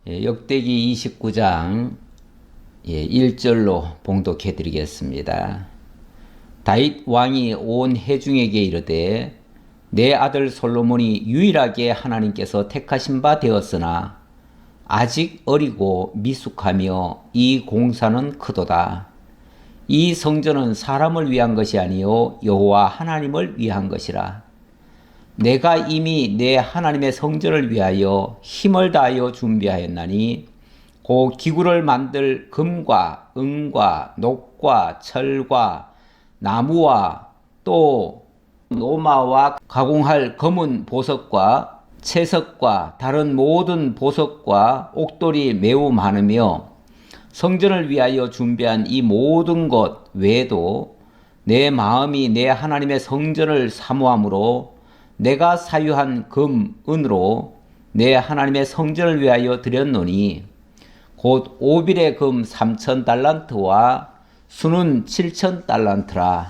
역대기 29장 1절로 봉독해 드리겠습니다. 다윗 왕이 온 회중에게 이르되 내 아들 솔로몬이 유일하게 하나님께서 택하신 바 되었으나 아직 어리고 미숙하며 이 공사는 크도다. 이 성전은 사람을 위한 것이 아니요 여호와 하나님을 위한 것이라. 내가 이미 내 하나님의 성전을 위하여 힘을 다하여 준비하였나니 그 기구를 만들 금과 은과 녹과 철과 나무와 또 노마와 가공할 검은 보석과 채석과 다른 모든 보석과 옥돌이 매우 많으며 성전을 위하여 준비한 이 모든 것 외에도 내 마음이 내 하나님의 성전을 사모함으로 내가 사유한 금, 은으로 내 하나님의 성전을 위하여 드렸노니 곧 오빌의 금 3,000달란트와 수는 7,000달란트라.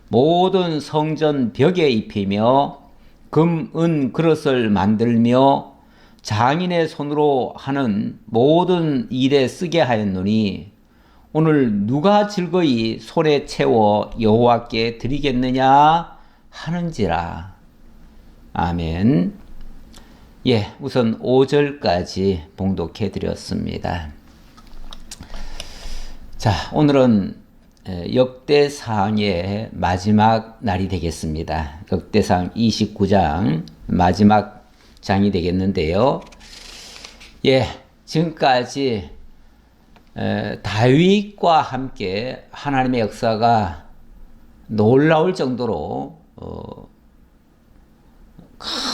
모든 성전 벽에 입히며 금, 은 그릇을 만들며 장인의 손으로 하는 모든 일에 쓰게 하였노니 오늘 누가 즐거이 손에 채워 여호와께 드리겠느냐 하는지라. 아멘. 우선 5절까지 봉독해 드렸습니다. 자, 오늘은 역대상의 마지막 날이 되겠습니다. 역대상 29장 마지막 장이 되겠는데요. 지금까지 다윗과 함께 하나님의 역사가 놀라울 정도로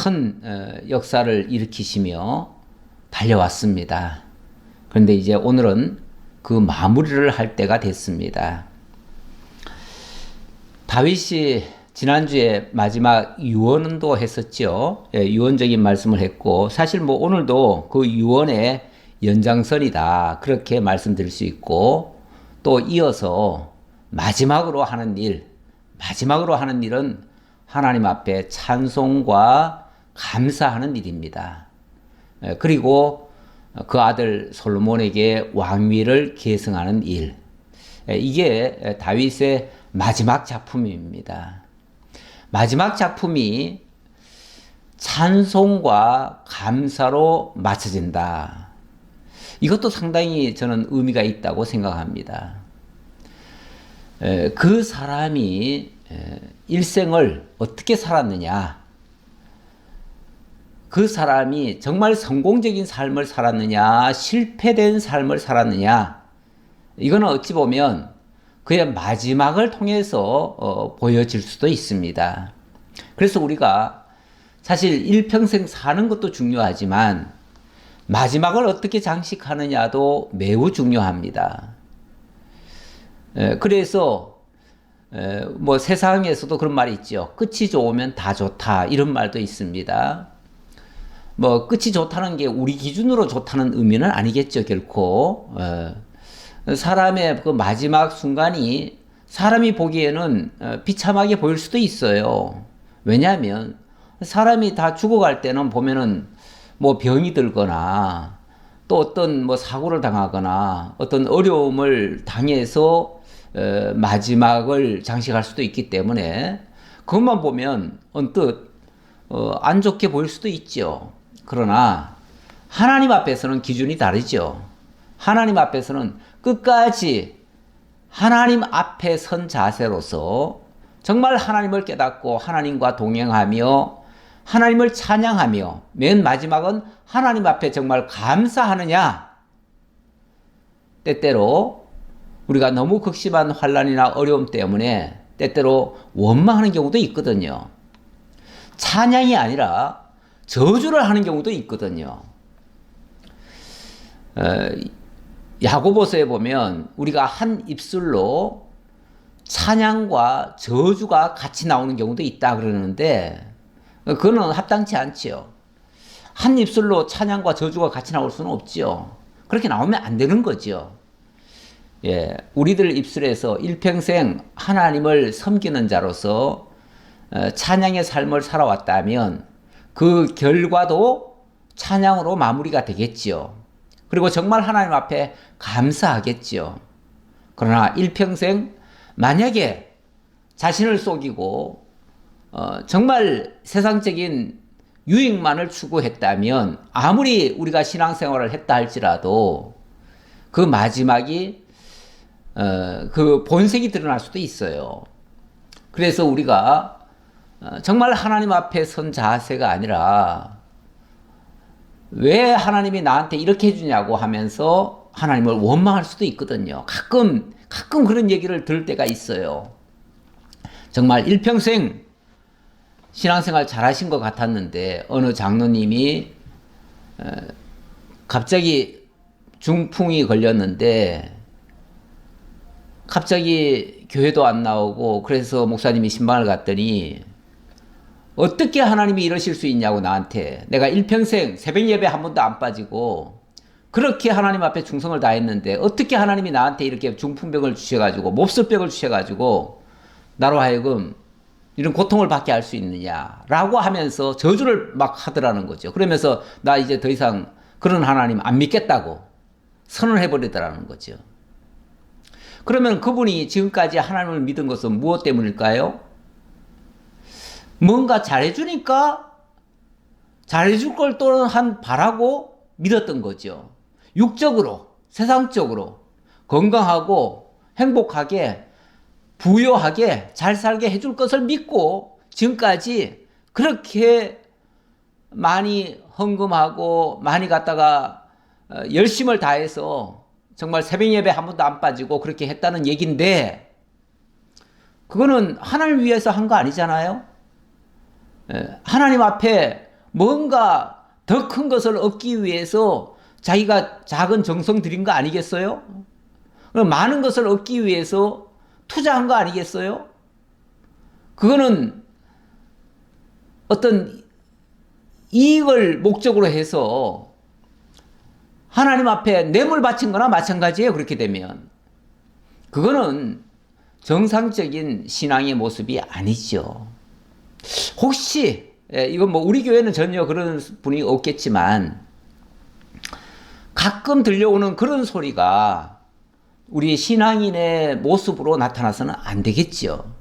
큰 역사를 일으키시며 달려왔습니다. 그런데 이제 오늘은 그 마무리를 할 때가 됐습니다. 다윗이 지난주에 마지막 유언도 했었죠. 유언적인 말씀을 했고 사실 오늘도 그 유언의 연장선이다 그렇게 말씀드릴 수 있고 또 이어서 마지막으로 하는 일은 하나님 앞에 찬송과 감사하는 일입니다. 그리고 그 아들 솔로몬에게 왕위를 계승하는 일. 이게 다윗의 마지막 작품입니다. 마지막 작품이 찬송과 감사로 맞춰진다. 이것도 상당히 저는 의미가 있다고 생각합니다. 그 사람이 일생을 어떻게 살았느냐, 그 사람이 정말 성공적인 삶을 살았느냐, 실패된 삶을 살았느냐, 이거는 어찌 보면 그의 마지막을 통해서 보여질 수도 있습니다. 그래서 우리가 사실 일평생 사는 것도 중요하지만 마지막을 어떻게 장식하느냐도 매우 중요합니다. 그래서 세상에서도 그런 말이 있죠. 끝이 좋으면 다 좋다 이런 말도 있습니다. 끝이 좋다는 게 우리 기준으로 좋다는 의미는 아니겠죠, 결코. 사람의 그 마지막 순간이 사람이 보기에는 비참하게 보일 수도 있어요. 왜냐하면 사람이 다 죽어갈 때는 보면은 병이 들거나 또 어떤 사고를 당하거나 어떤 어려움을 당해서 마지막을 장식할 수도 있기 때문에 그것만 보면 언뜻 안 좋게 보일 수도 있죠. 그러나 하나님 앞에서는 기준이 다르죠. 하나님 앞에서는 끝까지 하나님 앞에 선 자세로서 정말 하나님을 깨닫고 하나님과 동행하며 하나님을 찬양하며 맨 마지막은 하나님 앞에 정말 감사하느냐. 때때로 우리가 너무 극심한 환난이나 어려움 때문에 때때로 원망하는 경우도 있거든요. 찬양이 아니라 저주를 하는 경우도 있거든요. 야고보서에 보면 우리가 한 입술로 찬양과 저주가 같이 나오는 경우도 있다 그러는데 그거는 합당치 않지요. 한 입술로 찬양과 저주가 같이 나올 수는 없지요. 그렇게 나오면 안 되는 거죠. 우리들 입술에서 일평생 하나님을 섬기는 자로서 찬양의 삶을 살아왔다면 그 결과도 찬양으로 마무리가 되겠지요. 그리고 정말 하나님 앞에 감사하겠지요. 그러나 일평생 만약에 자신을 속이고 정말 세상적인 유익만을 추구했다면 아무리 우리가 신앙생활을 했다 할지라도 그 마지막이 그 본색이 드러날 수도 있어요. 그래서 우리가 정말 하나님 앞에 선 자세가 아니라 왜 하나님이 나한테 이렇게 해주냐고 하면서 하나님을 원망할 수도 있거든요. 가끔 그런 얘기를 들을 때가 있어요. 정말 일평생 신앙생활 잘하신 것 같았는데 어느 장로님이 갑자기 중풍이 걸렸는데 갑자기 교회도 안 나오고 그래서 목사님이 신방을 갔더니 어떻게 하나님이 이러실 수 있냐고 나한테. 내가 일평생 새벽 예배 한 번도 안 빠지고 그렇게 하나님 앞에 충성을 다했는데 어떻게 하나님이 나한테 이렇게 중풍병을 주셔가지고 몹쓸병을 주셔가지고 나로 하여금 이런 고통을 받게 할 수 있느냐라고 하면서 저주를 막 하더라는 거죠. 그러면서 나 이제 더 이상 그런 하나님 안 믿겠다고 선언해버리더라는 거죠. 그러면 그분이 지금까지 하나님을 믿은 것은 무엇 때문일까요? 뭔가 잘해주니까 잘해줄 걸 또한 바라고 믿었던 거죠. 육적으로, 세상적으로 건강하고 행복하게 부유하게 잘 살게 해줄 것을 믿고 지금까지 그렇게 많이 헌금하고 많이 갖다가 열심을 다해서 정말 새벽 예배 한 번도 안 빠지고 그렇게 했다는 얘기인데 그거는 하나님을 위해서 한 거 아니잖아요. 하나님 앞에 뭔가 더 큰 것을 얻기 위해서 자기가 작은 정성 들인 거 아니겠어요? 많은 것을 얻기 위해서 투자한 거 아니겠어요? 그거는 어떤 이익을 목적으로 해서 하나님 앞에 뇌물 바친 거나 마찬가지예요. 그렇게 되면 그거는 정상적인 신앙의 모습이 아니죠. 혹시 이건 뭐 우리 교회는 전혀 그런 분이 없겠지만 가끔 들려오는 그런 소리가 우리 신앙인의 모습으로 나타나서는 안 되겠죠.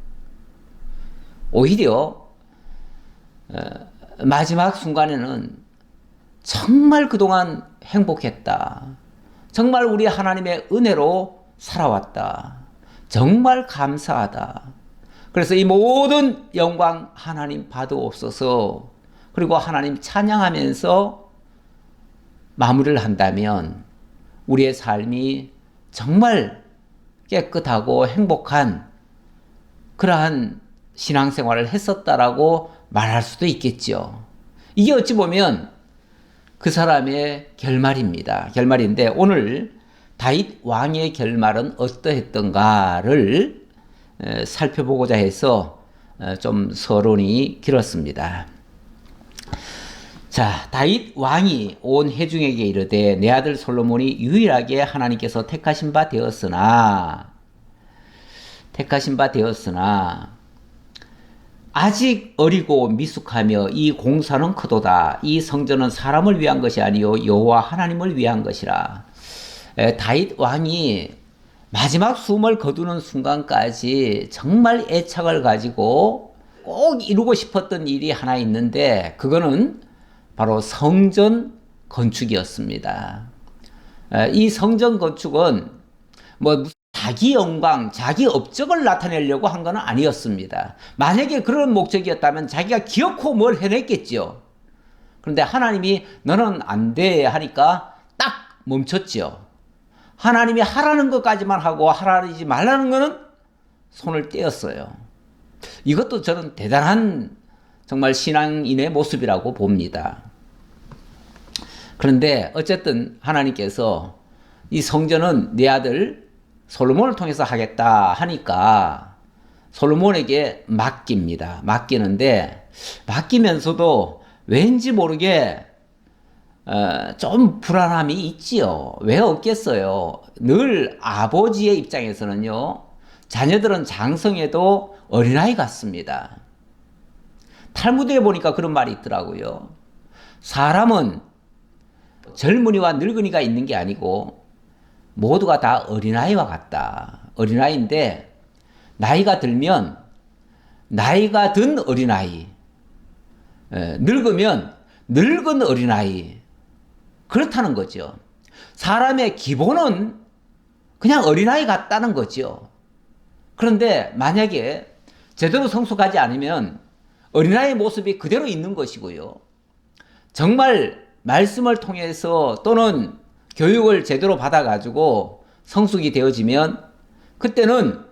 오히려 마지막 순간에는 정말 그동안 행복했다. 정말 우리 하나님의 은혜로 살아왔다. 정말 감사하다. 그래서 이 모든 영광 하나님 받으옵소서. 그리고 하나님 찬양하면서 마무리를 한다면 우리의 삶이 정말 깨끗하고 행복한 그러한 신앙생활을 했었다라고 말할 수도 있겠죠. 이게 어찌 보면 그 사람의 결말입니다. 결말인데 오늘 다윗 왕의 결말은 어떠했던가를 살펴보고자 해서 좀 서론이 길었습니다. 자, 다윗 왕이 온 회중에게 이르되 내 아들 솔로몬이 유일하게 하나님께서 택하신 바 되었으나 아직 어리고 미숙하며 이 공사는 크도다. 이 성전은 사람을 위한 것이 아니요 여호와 하나님을 위한 것이라. 다윗 왕이 마지막 숨을 거두는 순간까지 정말 애착을 가지고 꼭 이루고 싶었던 일이 하나 있는데 그거는 바로 성전 건축이었습니다. 이 성전 건축은 뭐 자기 영광, 자기 업적을 나타내려고 한 건 아니었습니다. 만약에 그런 목적이었다면 자기가 기어코 뭘 해냈겠죠. 그런데 하나님이 너는 안 돼 하니까 딱 멈췄죠. 하나님이 하라는 것까지만 하고 하라지 말라는 것은 손을 떼었어요. 이것도 저는 대단한 정말 신앙인의 모습이라고 봅니다. 그런데 어쨌든 하나님께서 이 성전은 내 아들 솔로몬을 통해서 하겠다 하니까 솔로몬에게 맡깁니다. 맡기는데 맡기면서도 왠지 모르게 좀 불안함이 있지요. 왜 없겠어요? 늘 아버지의 입장에서는요. 자녀들은 장성해도 어린아이 같습니다. 탈무드에 보니까 그런 말이 있더라고요. 사람은 젊은이와 늙은이가 있는 게 아니고 모두가 다 어린아이와 같다. 어린아이인데 나이가 들면 나이가 든 어린아이, 늙으면 늙은 어린아이, 그렇다는 거죠. 사람의 기본은 그냥 어린아이 같다는 거죠. 그런데 만약에 제대로 성숙하지 않으면 어린아이의 모습이 그대로 있는 것이고요. 정말 말씀을 통해서 또는 교육을 제대로 받아가지고 성숙이 되어지면 그때는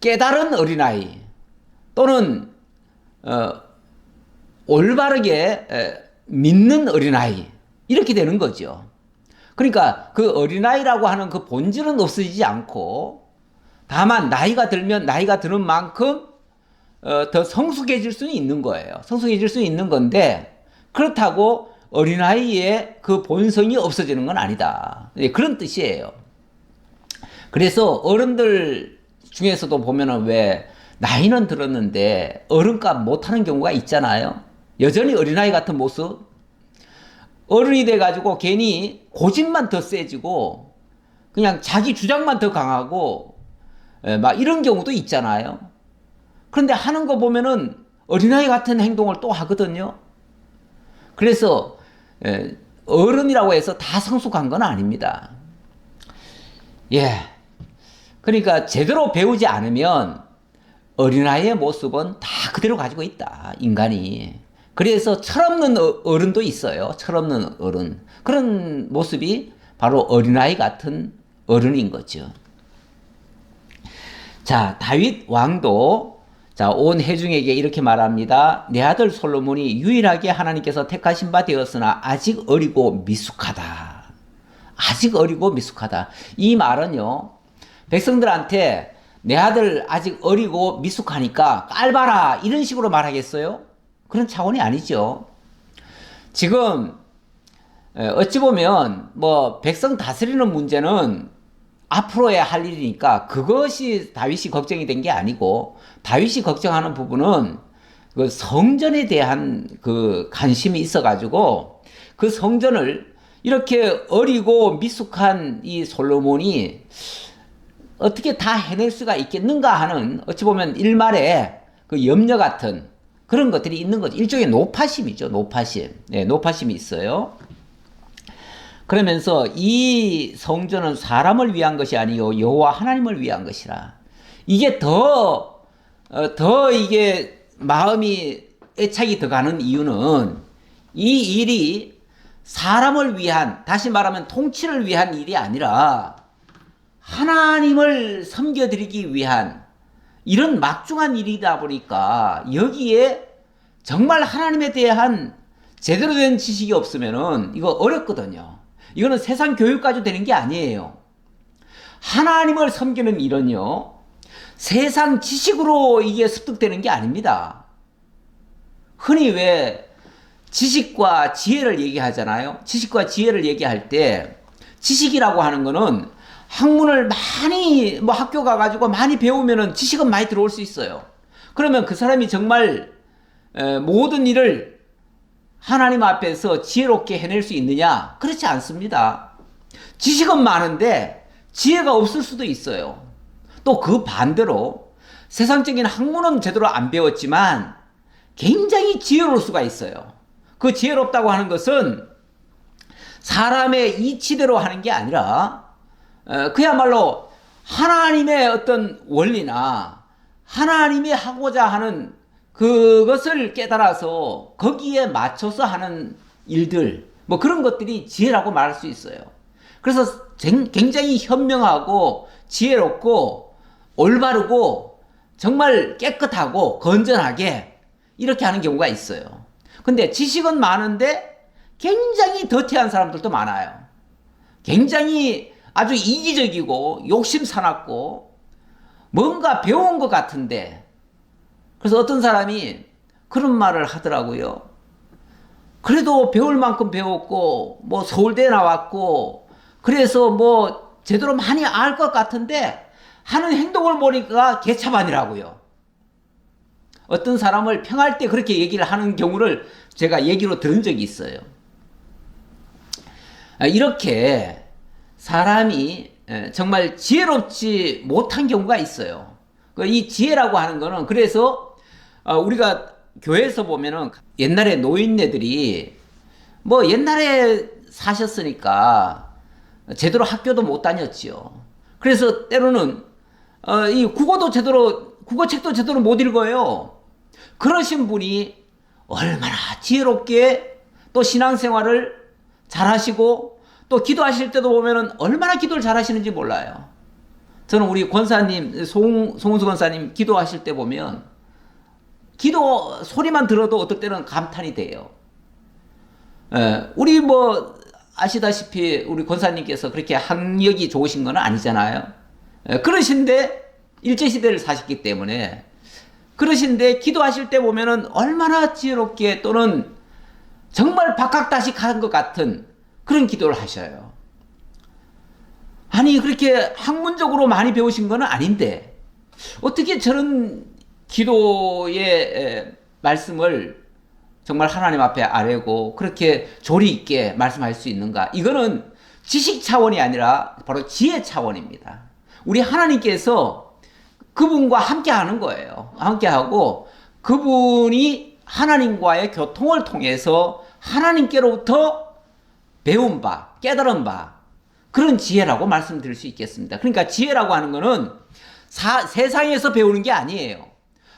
깨달은 어린아이 또는 올바르게 믿는 어린아이, 이렇게 되는 거죠. 그러니까 그 어린아이라고 하는 그 본질은 없어지지 않고 다만 나이가 들면 나이가 드는 만큼 더 성숙해질 수는 있는 거예요. 성숙해질 수는 있는 건데 그렇다고 어린아이의 그 본성이 없어지는 건 아니다. 그런 뜻이에요. 그래서 어른들 중에서도 보면은 왜 나이는 들었는데 어른값 못하는 경우가 있잖아요. 여전히 어린아이 같은 모습. 어른이 돼가지고 괜히 고집만 더 세지고 그냥 자기 주장만 더 강하고 막 이런 경우도 있잖아요. 그런데 하는 거 보면은 어린아이 같은 행동을 또 하거든요. 그래서 어른이라고 해서 다 성숙한 건 아닙니다. 예. 그러니까 제대로 배우지 않으면 어린아이의 모습은 다 그대로 가지고 있다, 인간이. 그래서 철없는 어른도 있어요. 철없는 어른. 그런 모습이 바로 어린아이 같은 어른인 거죠. 자, 다윗 왕도 온 회중에게 이렇게 말합니다. 내 아들 솔로몬이 유일하게 하나님께서 택하신 바 되었으나 아직 어리고 미숙하다. 아직 어리고 미숙하다. 이 말은요, 백성들한테 내 아들 아직 어리고 미숙하니까 깔봐라 이런 식으로 말하겠어요? 그런 차원이 아니죠. 지금 어찌 보면 뭐 백성 다스리는 문제는 앞으로의 할 일이니까 그것이 다윗이 걱정이 된 게 아니고, 다윗이 걱정하는 부분은 그 성전에 대한 그 관심이 있어가지고 그 성전을 이렇게 어리고 미숙한 이 솔로몬이 어떻게 다 해낼 수가 있겠는가 하는, 어찌 보면 일말의 그 염려 같은 그런 것들이 있는 거죠. 일종의 노파심이죠. 노파심. 네, 노파심이 있어요. 그러면서 이 성전은 사람을 위한 것이 아니요 여호와 하나님을 위한 것이라. 이게 더 이게 마음이 애착이 더 가는 이유는 이 일이 사람을 위한, 다시 말하면 통치를 위한 일이 아니라 하나님을 섬겨드리기 위한 이런 막중한 일이다 보니까 여기에 정말 하나님에 대한 제대로 된 지식이 없으면은 이거 어렵거든요. 이거는 세상 교육까지 되는 게 아니에요. 하나님을 섬기는 일은요, 세상 지식으로 이게 습득되는 게 아닙니다. 흔히 왜 지식과 지혜를 얘기하잖아요. 지식과 지혜를 얘기할 때 지식이라고 하는 거는 학문을 많이 학교 가가지고 많이 배우면은 지식은 많이 들어올 수 있어요. 그러면 그 사람이 정말 모든 일을 하나님 앞에서 지혜롭게 해낼 수 있느냐? 그렇지 않습니다. 지식은 많은데 지혜가 없을 수도 있어요. 또 그 반대로 세상적인 학문은 제대로 안 배웠지만 굉장히 지혜로울 수가 있어요. 그 지혜롭다고 하는 것은 사람의 이치대로 하는 게 아니라 그야말로 하나님의 어떤 원리나 하나님이 하고자 하는 그것을 깨달아서 거기에 맞춰서 하는 일들, 뭐 그런 것들이 지혜라고 말할 수 있어요. 그래서 굉장히 현명하고 지혜롭고 올바르고 정말 깨끗하고 건전하게 이렇게 하는 경우가 있어요. 근데 지식은 많은데 굉장히 더티한 사람들도 많아요. 굉장히 아주 이기적이고 욕심 사납고 뭔가 배운 것 같은데, 그래서 어떤 사람이 그런 말을 하더라고요. 그래도 배울 만큼 배웠고 뭐 서울대 나왔고 그래서 뭐 제대로 많이 알 것 같은데 하는 행동을 보니까 개차반이라고요. 어떤 사람을 평할 때 그렇게 얘기를 하는 경우를 제가 얘기로 들은 적이 있어요. 이렇게 사람이 정말 지혜롭지 못한 경우가 있어요. 이 지혜라고 하는 거는 그래서 우리가 교회에서 보면은 옛날에 노인네들이 뭐 옛날에 사셨으니까 제대로 학교도 못 다녔지요. 그래서 때로는 이 국어책도 제대로 못 읽어요. 그러신 분이 얼마나 지혜롭게 또 신앙생활을 잘하시고 또 기도하실 때도 보면은 얼마나 기도를 잘하시는지 몰라요. 저는 우리 권사님 송은수 권사님 기도하실 때 보면 기도 소리만 들어도 어떨 때는 감탄이 돼요. 우리 뭐 아시다시피 우리 권사님께서 그렇게 학력이 좋으신 건 아니잖아요. 그러신데 일제시대를 사셨기 때문에 그러신데 기도하실 때 보면은 얼마나 지혜롭게 또는 정말 박학다식한 것 같은 그런 기도를 하셔요. 아니 그렇게 학문적으로 많이 배우신 건 아닌데 어떻게 저런 기도의 말씀을 정말 하나님 앞에 아뢰고 그렇게 조리 있게 말씀할 수 있는가? 이거는 지식 차원이 아니라 바로 지혜 차원입니다. 우리 하나님께서 그분과 함께 하는 거예요. 함께 하고 그분이 하나님과의 교통을 통해서 하나님께로부터 배운 바, 깨달은 바 그런 지혜라고 말씀드릴 수 있겠습니다. 그러니까 지혜라고 하는 거는 세상에서 배우는 게 아니에요.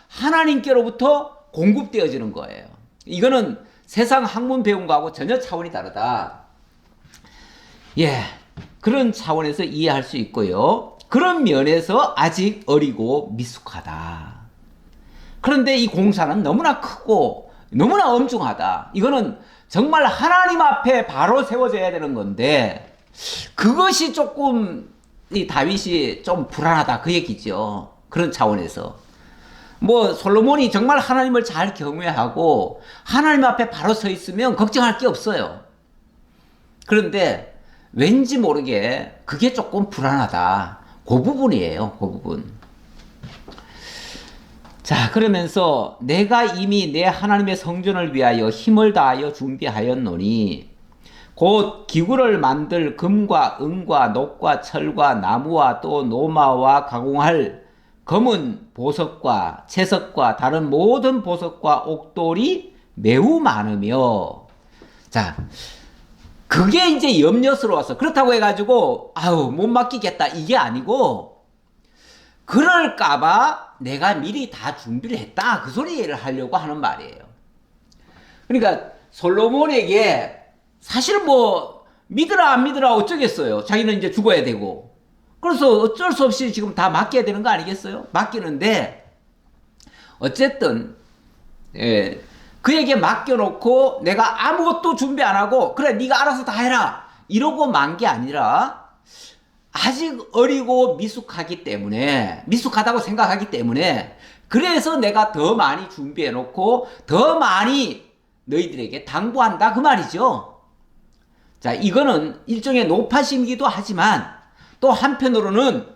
하나님께로부터 공급되어지는 거예요. 이거는 세상 학문 배운 거하고 전혀 차원이 다르다. 그런 차원에서 이해할 수 있고요. 그런 면에서 아직 어리고 미숙하다. 그런데 이 공사는 너무나 크고 너무나 엄중하다. 이거는 정말 하나님 앞에 바로 세워져야 되는 건데 그것이 조금 이 다윗이 좀 불안하다 그 얘기죠. 그런 차원에서 뭐 솔로몬이 정말 하나님을 잘 경외하고 하나님 앞에 바로 서 있으면 걱정할 게 없어요. 그런데 왠지 모르게 그게 조금 불안하다. 그 부분이에요. 그 부분. 자, 그러면서 내가 이미 내 하나님의 성전을 위하여 힘을 다하여 준비하였노니 곧 기구를 만들 금과 은과 녹과 철과 나무와 또 노마와 가공할 검은 보석과 채석과 다른 모든 보석과 옥돌이 매우 많으며 자 그게 이제 염려스러워서 그렇다고 해가지고 못 맡기겠다 이게 아니고 그럴까봐 내가 미리 다 준비를 했다 그 소리를 하려고 하는 말이에요. 그러니까 솔로몬에게 사실 뭐 믿으라 안 믿으라 어쩌겠어요. 자기는 이제 죽어야 되고 그래서 어쩔 수 없이 지금 다 맡겨야 되는 거 아니겠어요? 맡기는데 어쨌든 그에게 맡겨놓고 내가 아무것도 준비 안 하고 그래 네가 알아서 다 해라 이러고 만 게 아니라 아직 어리고 미숙하기 때문에 미숙하다고 생각하기 때문에 그래서 내가 더 많이 준비해 놓고 더 많이 너희들에게 당부한다 그 말이죠. 자 이거는 일종의 노파심이기도 하지만 또 한편으로는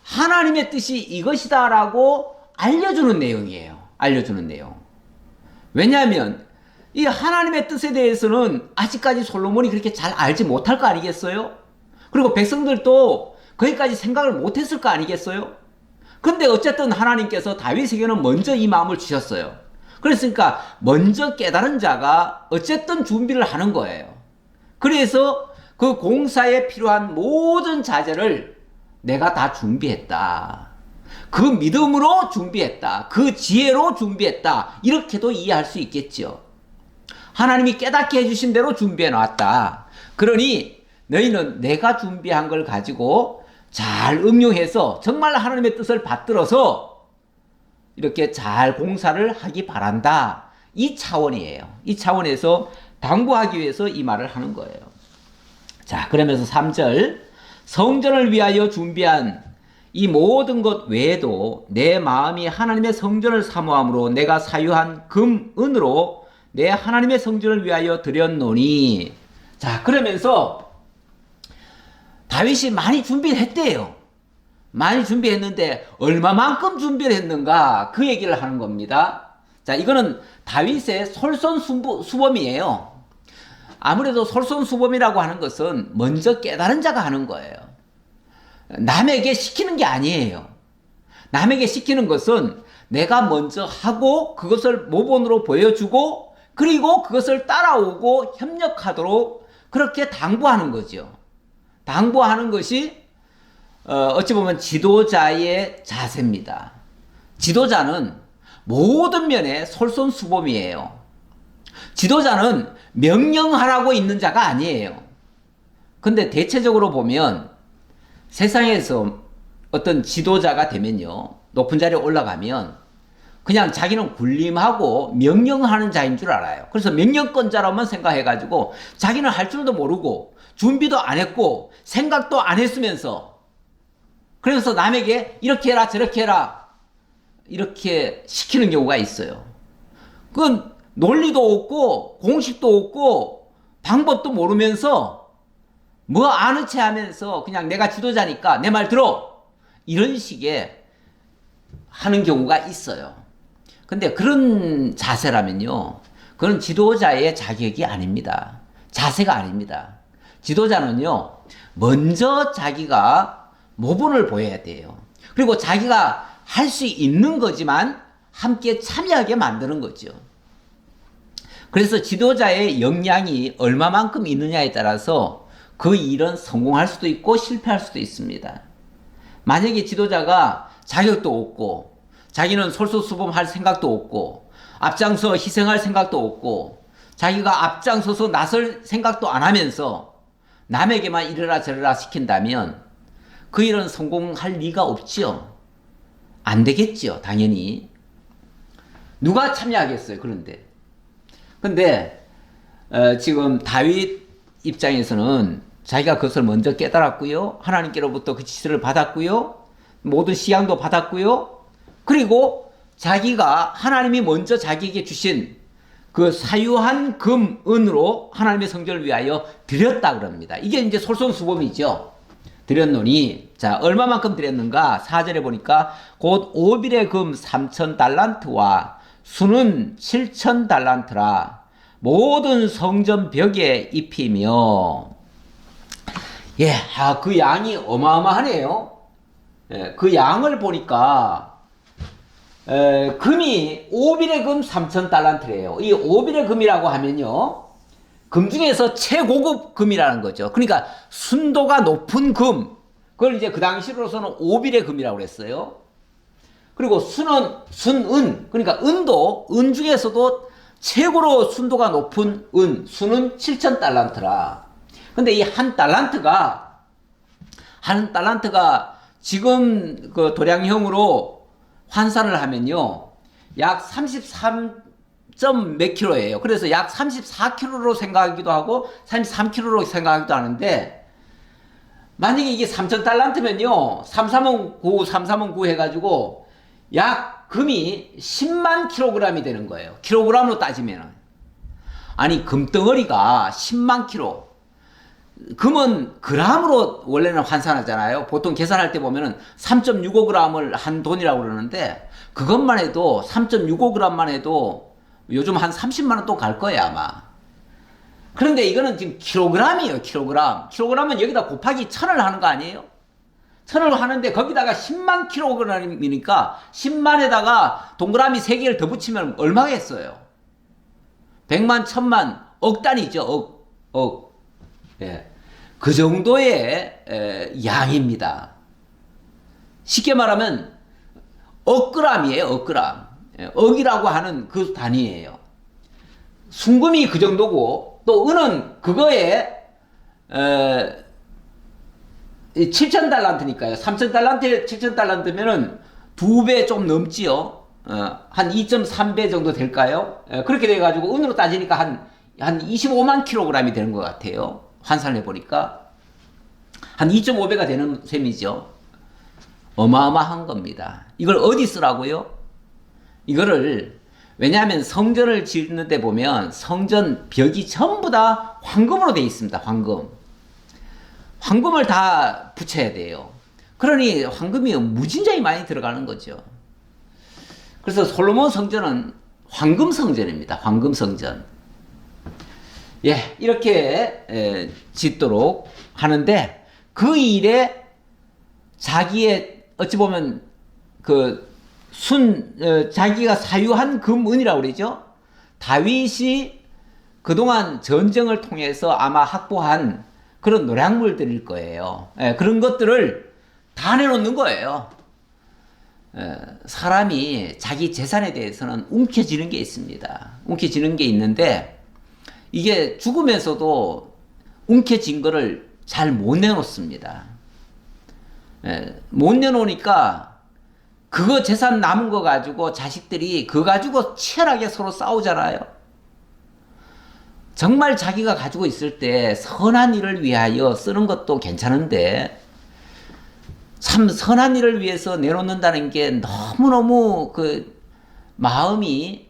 하나님의 뜻이 이것이다라고 알려주는 내용이에요. 알려주는 내용. 왜냐하면 이 하나님의 뜻에 대해서는 아직까지 솔로몬이 그렇게 잘 알지 못할 거 아니겠어요? 그리고 백성들도 거기까지 생각을 못했을 거 아니겠어요? 근데 어쨌든 하나님께서 다윗에게는 먼저 이 마음을 주셨어요. 그랬으니까 먼저 깨달은 자가 어쨌든 준비를 하는 거예요. 그래서 그 공사에 필요한 모든 자재를 내가 다 준비했다. 그 믿음으로 준비했다. 그 지혜로 준비했다. 이렇게도 이해할 수 있겠죠. 하나님이 깨닫게 해주신 대로 준비해 놨다. 그러니 너희는 내가 준비한 걸 가지고 잘 응용해서 정말 하나님의 뜻을 받들어서 이렇게 잘 공사를 하기 바란다. 이 차원이에요. 이 차원에서 당부하기 위해서 이 말을 하는 거예요. 자, 그러면서 3절 성전을 위하여 준비한 이 모든 것 외에도 내 마음이 하나님의 성전을 사모함으로 내가 사유한 금, 은으로 내 하나님의 성전을 위하여 드렸노니 자, 그러면서 다윗이 많이 준비를 했대요. 많이 준비했는데 얼마만큼 준비를 했는가 그 얘기를 하는 겁니다. 자, 이거는 다윗의 솔선수범이에요. 아무래도 솔선수범이라고 하는 것은 먼저 깨달은 자가 하는 거예요. 남에게 시키는 게 아니에요. 남에게 시키는 것은 내가 먼저 하고 그것을 모본으로 보여주고 그리고 그것을 따라오고 협력하도록 그렇게 당부하는 거죠. 당부하는 것이 어찌 보면 지도자의 자세입니다. 지도자는 모든 면에 솔선수범이에요. 지도자는 명령하라고 있는 자가 아니에요. 근데 대체적으로 보면 세상에서 어떤 지도자가 되면요, 높은 자리에 올라가면 그냥 자기는 군림하고 명령하는 자인 줄 알아요. 그래서 명령권자로만 생각해가지고 자기는 할 줄도 모르고 준비도 안 했고 생각도 안 했으면서 그래서 남에게 이렇게 해라 저렇게 해라 이렇게 시키는 경우가 있어요. 그건 논리도 없고 공식도 없고 방법도 모르면서 뭐 아는 체 하면서 그냥 내가 지도자니까 내 말 들어 이런 식의 하는 경우가 있어요. 근데 그런 자세라면요, 그건 지도자의 자격이 아닙니다. 자세가 아닙니다. 지도자는요, 먼저 자기가 모본을 보여야 돼요. 그리고 자기가 할 수 있는 거지만 함께 참여하게 만드는 거죠. 그래서 지도자의 역량이 얼마만큼 있느냐에 따라서 그 일은 성공할 수도 있고 실패할 수도 있습니다. 만약에 지도자가 자격도 없고 자기는 솔선수범할 생각도 없고 앞장서 희생할 생각도 없고 자기가 앞장서서 나설 생각도 안 하면서 남에게만 이래라 저래라 시킨다면 그 일은 성공할 리가 없지요. 안 되겠지요. 당연히. 누가 참여하겠어요. 그런데. 근데 지금 다윗 입장에서는 자기가 그것을 먼저 깨달았고요. 하나님께로부터 그 지시를 받았고요. 모든 시향도 받았고요. 그리고 자기가 하나님이 먼저 자기에게 주신 그 사유한 금, 은으로 하나님의 성전을 위하여 드렸다 그럽니다. 이게 이제 솔선수범이죠. 드렸노니, 자, 얼마만큼 드렸는가? 4절에 보니까 곧 오빌의 금 3,000달란트와 수는 7,000달란트라 모든 성전 벽에 입히며, 예, 그 양이 어마어마하네요. 예, 그 양을 보니까 금이 오빌의 금 3,000달란트래요. 이 오빌의 금이라고 하면요, 금 중에서 최고급 금이라는 거죠. 그러니까 순도가 높은 금, 그걸 이제 그 당시로서는 오빌의 금이라고 그랬어요. 그리고 순은 순은, 그러니까 은도, 은 중에서도 최고로 순도가 높은 은, 수는 7,000달란트라. 근데 이 한 달란트가 지금 그 도량형으로 환산을 하면요, 약 33. 몇 킬로예요. 그래서 약 34킬로로 생각하기도 하고 33킬로로 생각하기도 하는데, 만약에 이게 3,000달란트면요 3,3은 9 해가지고 약 금이 10만 킬로그램이 되는 거예요. 킬로그램으로 따지면은. 아니, 금덩어리가 10만 킬로. 금은 그람으로 원래는 환산하잖아요. 보통 계산할 때 보면은 3.65g을 한 돈이라고 그러는데, 그것만 해도 3.65g만 해도 요즘 한 30만 원 또 갈 거예요, 아마. 그런데 이거는 지금 킬로그램이에요, 킬로그램. 킬로그램은 여기다 곱하기 1000을 하는 거 아니에요? 1000을 하는데 거기다가 10만 킬로그램이니까 10만에다가 동그라미 3개를 더 붙이면 얼마겠어요? 100만, 1000만, 억 단위죠, 억. 예. 그 정도의 양입니다. 쉽게 말하면 억그램이에요, 억그램. 억이라고 하는 그 단위예요. 순금이 그 정도고, 또 은은 그거에 7,000달란트니까요. 3,000달란트에 7,000달란트면은 2배 좀 넘지요. 한 2.3배 정도 될까요? 그렇게 돼가지고 은으로 따지니까 한 25만 킬로그램이 되는 것 같아요. 환산해 보니까 한 2.5배가 되는 셈이죠. 어마어마한 겁니다. 이걸 어디 쓰라고요? 이거를, 왜냐하면 성전을 짓는 데 보면 성전 벽이 전부 다 황금으로 되어 있습니다. 황금을 다 붙여야 돼요. 그러니 황금이 무진장이 많이 들어가는 거죠. 그래서 솔로몬 성전은 황금 성전입니다. 황금 성전. 예, 이렇게 짓도록 하는데 그 일에 자기의 어찌 보면 자기가 사유한 금은이라고 그러죠. 다윗이 그동안 전쟁을 통해서 아마 확보한 그런 노략물들일 거예요. 예, 그런 것들을 다 내놓는 거예요. 사람이 자기 재산에 대해서는 움켜쥐는 게 있습니다. 움켜쥐는 게 있는데 이게 죽으면서도 움켜쥔 거를 잘 못 내놓습니다. 못 내놓으니까 그거 재산 남은 거 가지고 자식들이 그거 가지고 치열하게 서로 싸우잖아요. 정말 자기가 가지고 있을 때 선한 일을 위하여 쓰는 것도 괜찮은데 참 선한 일을 위해서 내놓는다는 게 너무너무 마음이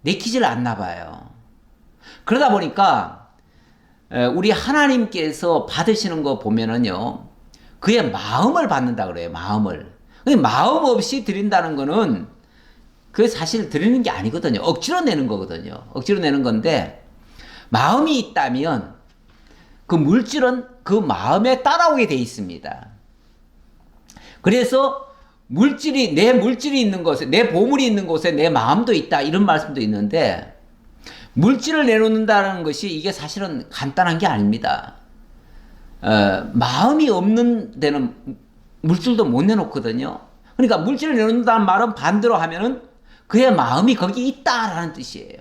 내키질 않나 봐요. 그러다 보니까 우리 하나님께서 받으시는 거 보면은요, 그의 마음을 받는다 그래요. 마음을. 마음 없이 드린다는 거는 그게 사실 드리는 게 아니거든요. 억지로 내는 거거든요. 억지로 내는 건데 마음이 있다면 그 물질은 그 마음에 따라오게 돼 있습니다. 그래서 내 물질이 있는 곳에, 내 보물이 있는 곳에 내 마음도 있다, 이런 말씀도 있는데 물질을 내놓는다는 것이 이게 사실은 간단한 게 아닙니다. 마음이 없는 데는 물질도 못 내놓거든요. 그러니까 물질을 내놓는다는 말은 반대로 하면은 그의 마음이 거기 있다라는 뜻이에요.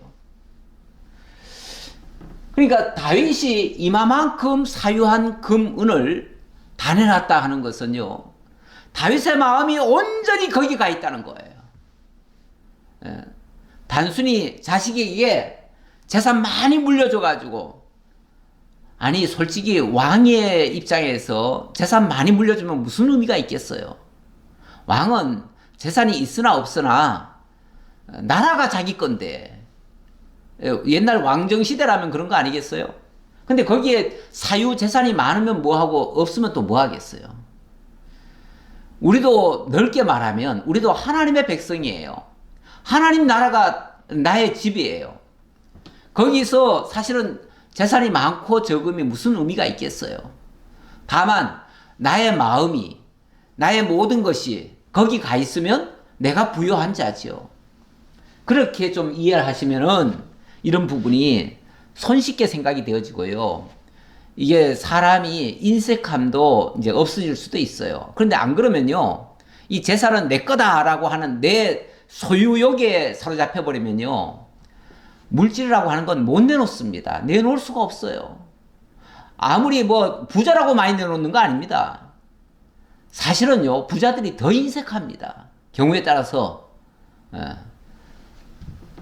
그러니까 다윗이 이마만큼 사유한 금은을 다 내놨다 하는 것은요, 다윗의 마음이 온전히 거기 가 있다는 거예요. 단순히 자식에게 재산 많이 물려줘가지고, 아니 솔직히 왕의 입장에서 재산 많이 물려주면 무슨 의미가 있겠어요. 왕은 재산이 있으나 없으나 나라가 자기 건데, 옛날 왕정시대라면 그런 거 아니겠어요? 근데 거기에 사유 재산이 많으면 뭐하고 없으면 또 뭐하겠어요? 우리도 넓게 말하면 우리도 하나님의 백성이에요. 하나님 나라가 나의 집이에요. 거기서 사실은 재산이 많고 적음이 무슨 의미가 있겠어요? 다만 나의 마음이, 나의 모든 것이 거기 가 있으면 내가 부유한 자지요. 그렇게 좀 이해를 하시면은 이런 부분이 손쉽게 생각이 되어지고요. 이게 사람이 인색함도 이제 없어질 수도 있어요. 그런데 안 그러면요, 이 재산은 내 거다라고 하는 내 소유욕에 사로잡혀 버리면요, 물질이라고 하는 건 못 내놓습니다. 내놓을 수가 없어요. 아무리 뭐 부자라고 많이 내놓는 거 아닙니다. 사실은요, 부자들이 더 인색합니다. 경우에 따라서.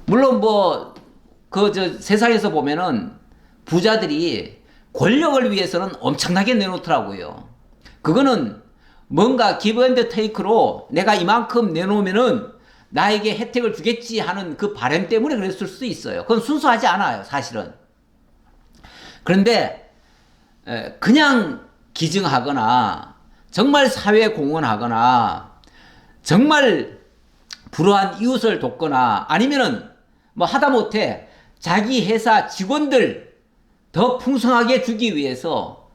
물론 세상에서 보면은 부자들이 권력을 위해서는 엄청나게 내놓더라고요. 그거는 뭔가 기브 앤드 테이크로 내가 이만큼 내놓으면은 나에게 혜택을 주겠지 하는 그 바람 때문에 그랬을 수도 있어요. 그건 순수하지 않아요, 사실은. 그런데 그냥 기증하거나 정말 사회에 공헌하거나 정말 불우한 이웃을 돕거나 아니면은 뭐 하다못해 자기 회사 직원들 더 풍성하게 주기 위해서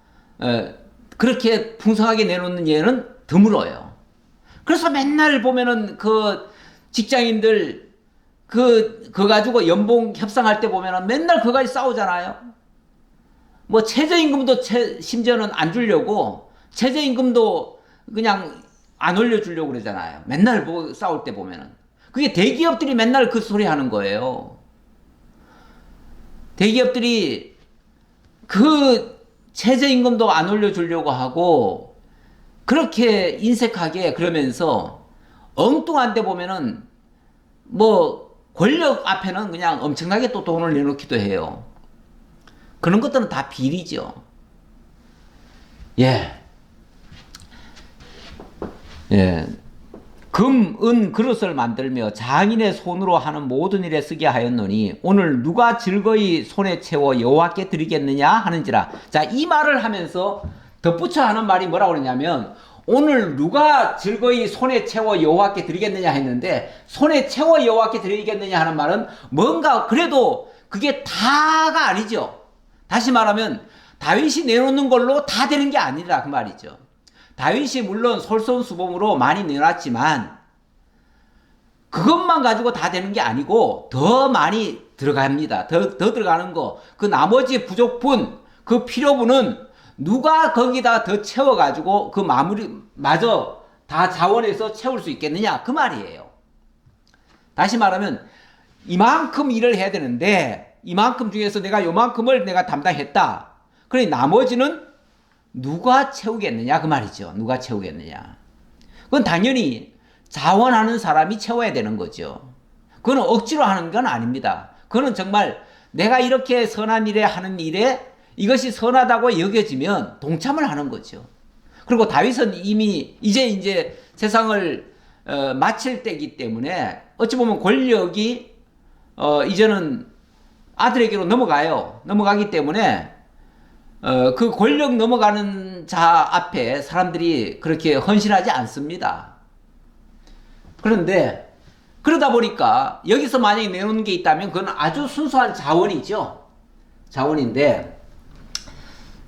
그렇게 풍성하게 내놓는 예는 드물어요. 그래서 맨날 보면은 직장인들 그거 가지고 연봉 협상할 때 보면은 맨날 그거 가지고 싸우잖아요. 뭐 최저임금도 심지어는 안 주려고 최저임금도 그냥 안 올려주려고 그러잖아요. 맨날 싸울 때 보면은. 그게 대기업들이 맨날 그 소리 하는 거예요. 대기업들이 최저임금도 안 올려주려고 하고 그렇게 인색하게 그러면서 엉뚱한 데 보면은 뭐 권력 앞에는 그냥 엄청나게 또 돈을 내놓기도 해요. 그런 것들은 다 비리죠. 예. 금, 은, 그릇을 만들며 장인의 손으로 하는 모든 일에 쓰게 하였노니 오늘 누가 즐거이 손에 채워 여호와께 드리겠느냐 하는지라. 자, 이 말을 하면서 덧붙여 하는 말이 뭐라고 그러냐면 오늘 누가 즐거이 손에 채워 여호와께 드리겠느냐 했는데 손에 채워 여호와께 드리겠느냐 하는 말은 뭔가 그래도 그게 다가 아니죠. 다시 말하면 다윗이 내놓는 걸로 다 되는 게 아니라 그 말이죠. 다윗이 물론 솔선수범으로 많이 내놨지만 그것만 가지고 다 되는 게 아니고 더 많이 들어갑니다. 더 들어가는 거. 그 나머지 부족분, 그 필요분은 누가 거기다 더 채워가지고 그 마저 다 자원해서 채울 수 있겠느냐 그 말이에요. 다시 말하면 이만큼 일을 해야 되는데 이만큼 중에서 내가 요만큼을 내가 담당했다. 그러니 나머지는 누가 채우겠느냐 그 말이죠. 누가 채우겠느냐. 그건 당연히 자원하는 사람이 채워야 되는 거죠. 그건 억지로 하는 건 아닙니다. 그거는 정말 내가 이렇게 선한 일에 하는 일에 이것이 선하다고 여겨지면 동참을 하는 거죠. 그리고 다윗은 이미 이제 세상을 마칠 때이기 때문에 어찌 보면 권력이 이제는 아들에게로 넘어가요. 넘어가기 때문에 그 권력 넘어가는 자 앞에 사람들이 그렇게 헌신하지 않습니다. 그런데 그러다 보니까 여기서 만약에 내놓는 게 있다면 그건 아주 순수한 자원이죠. 자원인데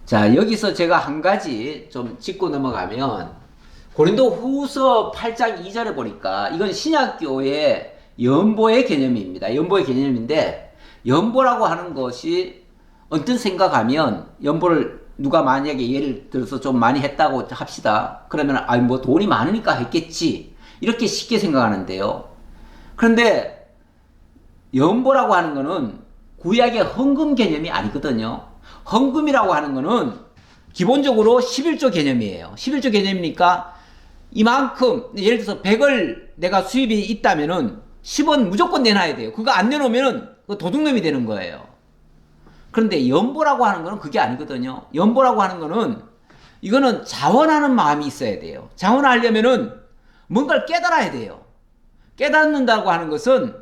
자 여기서 제가 한 가지 좀 짚고 넘어가면 고린도 후서 8장 2절에 보니까 이건 신약교의 연보의 개념입니다. 연보의 개념인데 연보라고 하는 것이 언뜻 생각하면 연보를 누가 만약에 예를 들어서 좀 많이 했다고 합시다. 그러면 뭐 돈이 많으니까 했겠지. 이렇게 쉽게 생각하는데요. 그런데 연보라고 하는 거는 구약의 헌금 개념이 아니거든요. 헌금이라고 하는 거는 기본적으로 11조 개념이에요. 11조 개념이니까 이만큼 예를 들어서 100을 내가 수입이 있다면은 10원 무조건 내놔야 돼요. 그거 안 내놓으면은 도둑놈이 되는 거예요. 그런데 연보라고 하는 거는 그게 아니거든요. 연보라고 하는 거는 이거는 자원하는 마음이 있어야 돼요. 자원하려면은 뭔가를 깨달아야 돼요. 깨닫는다고 하는 것은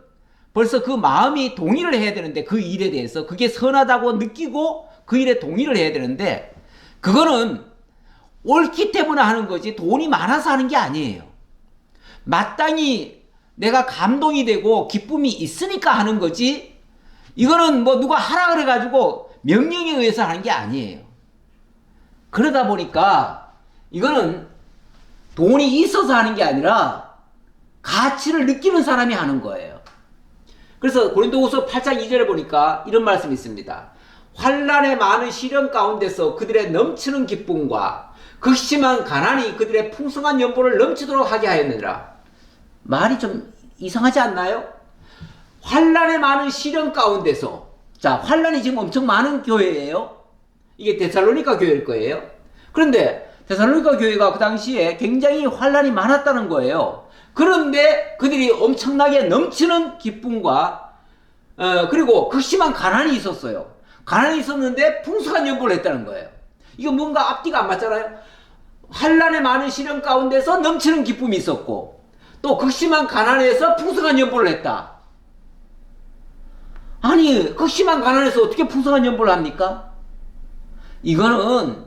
벌써 그 마음이 동의를 해야 되는데 그 일에 대해서 그게 선하다고 느끼고 그 일에 동의를 해야 되는데 그거는 옳기 때문에 하는 거지 돈이 많아서 하는 게 아니에요. 마땅히 내가 감동이 되고 기쁨이 있으니까 하는 거지 이거는 뭐 누가 하라 그래가지고 명령에 의해서 하는 게 아니에요. 그러다 보니까 이거는 돈이 있어서 하는 게 아니라 가치를 느끼는 사람이 하는 거예요. 그래서 고린도후서 8장 2절에 보니까 이런 말씀이 있습니다. 환난의 많은 시련 가운데서 그들의 넘치는 기쁨과 극심한 가난이 그들의 풍성한 연보를 넘치도록 하게 하였느니라. 말이 좀 이상하지 않나요? 환난의 많은 시련 가운데서 자 환난이 지금 엄청 많은 교회예요. 이게 데살로니가 교회일 거예요. 그런데 데살로니가 교회가 그 당시에 굉장히 환난이 많았다는 거예요. 그런데 그들이 엄청나게 넘치는 기쁨과 그리고 극심한 가난이 있었어요. 가난이 있었는데 풍성한 연보를 했다는 거예요. 이거 뭔가 앞뒤가 안 맞잖아요. 환난의 많은 시련 가운데서 넘치는 기쁨이 있었고 또 극심한 가난에서 풍성한 연보를 했다. 아니 극심한 가난에서 어떻게 풍성한 연보를 합니까? 이거는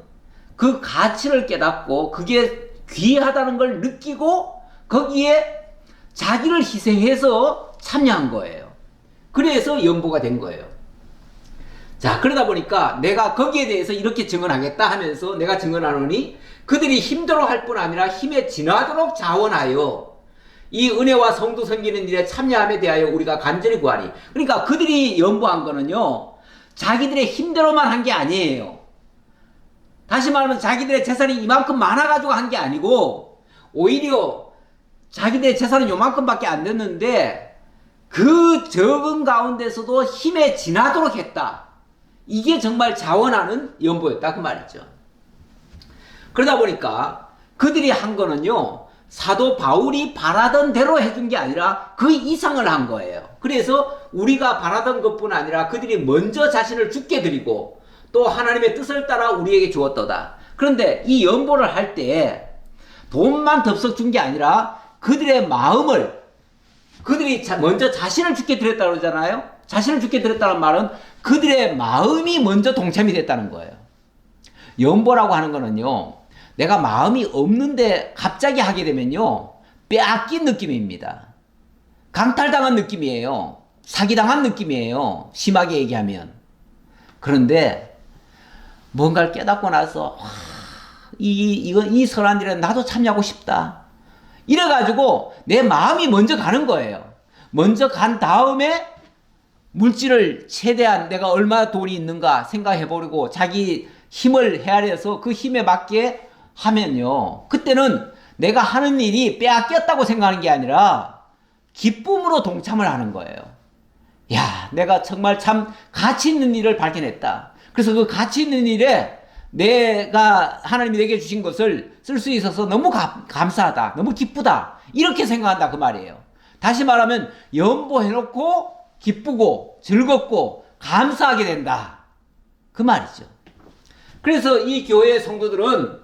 그 가치를 깨닫고 그게 귀하다는 걸 느끼고 거기에 자기를 희생해서 참여한 거예요. 그래서 연보가 된 거예요. 자 그러다 보니까 내가 거기에 대해서 이렇게 증언하겠다 하면서 내가 증언하노니 그들이 힘들어할 뿐 아니라 힘에 지나도록 자원하여 이 은혜와 성도 섬기는 일에 참여함에 대하여 우리가 간절히 구하니. 그러니까 그들이 연보한 거는요 자기들의 힘대로만 한 게 아니에요. 다시 말하면 자기들의 재산이 이만큼 많아가지고 한 게 아니고 오히려 자기들의 재산은 요만큼밖에 안 됐는데 그 적은 가운데서도 힘에 지나도록 했다. 이게 정말 자원하는 연보였다 그 말이죠. 그러다 보니까 그들이 한 거는요 사도 바울이 바라던 대로 해준 게 아니라 그 이상을 한 거예요. 그래서 우리가 바라던 것뿐 아니라 그들이 먼저 자신을 주께 드리고 또 하나님의 뜻을 따라 우리에게 주었도다. 그런데 이 연보를 할 때 돈만 덥석 준 게 아니라 그들의 마음을 그들이 먼저 자신을 주께 드렸다고 그러잖아요. 자신을 주께 드렸다는 말은 그들의 마음이 먼저 동참이 됐다는 거예요. 연보라고 하는 거는요 내가 마음이 없는데 갑자기 하게 되면요 빼앗긴 느낌입니다. 강탈당한 느낌이에요. 사기당한 느낌이에요. 심하게 얘기하면. 그런데 뭔가를 깨닫고 나서 이 선한 일에 나도 참여하고 싶다. 이래가지고 내 마음이 먼저 가는 거예요. 먼저 간 다음에 물질을 최대한 내가 얼마나 돈이 있는가 생각해보고 자기 힘을 헤아려서 그 힘에 맞게 하면요. 그때는 내가 하는 일이 빼앗겼다고 생각하는 게 아니라 기쁨으로 동참을 하는 거예요. 야, 내가 정말 참 가치 있는 일을 발견했다. 그래서 그 가치 있는 일에 내가 하나님이 내게 주신 것을 쓸 수 있어서 너무 감사하다. 너무 기쁘다. 이렇게 생각한다 그 말이에요. 다시 말하면 연보해놓고 기쁘고 즐겁고 감사하게 된다. 그 말이죠. 그래서 이 교회의 성도들은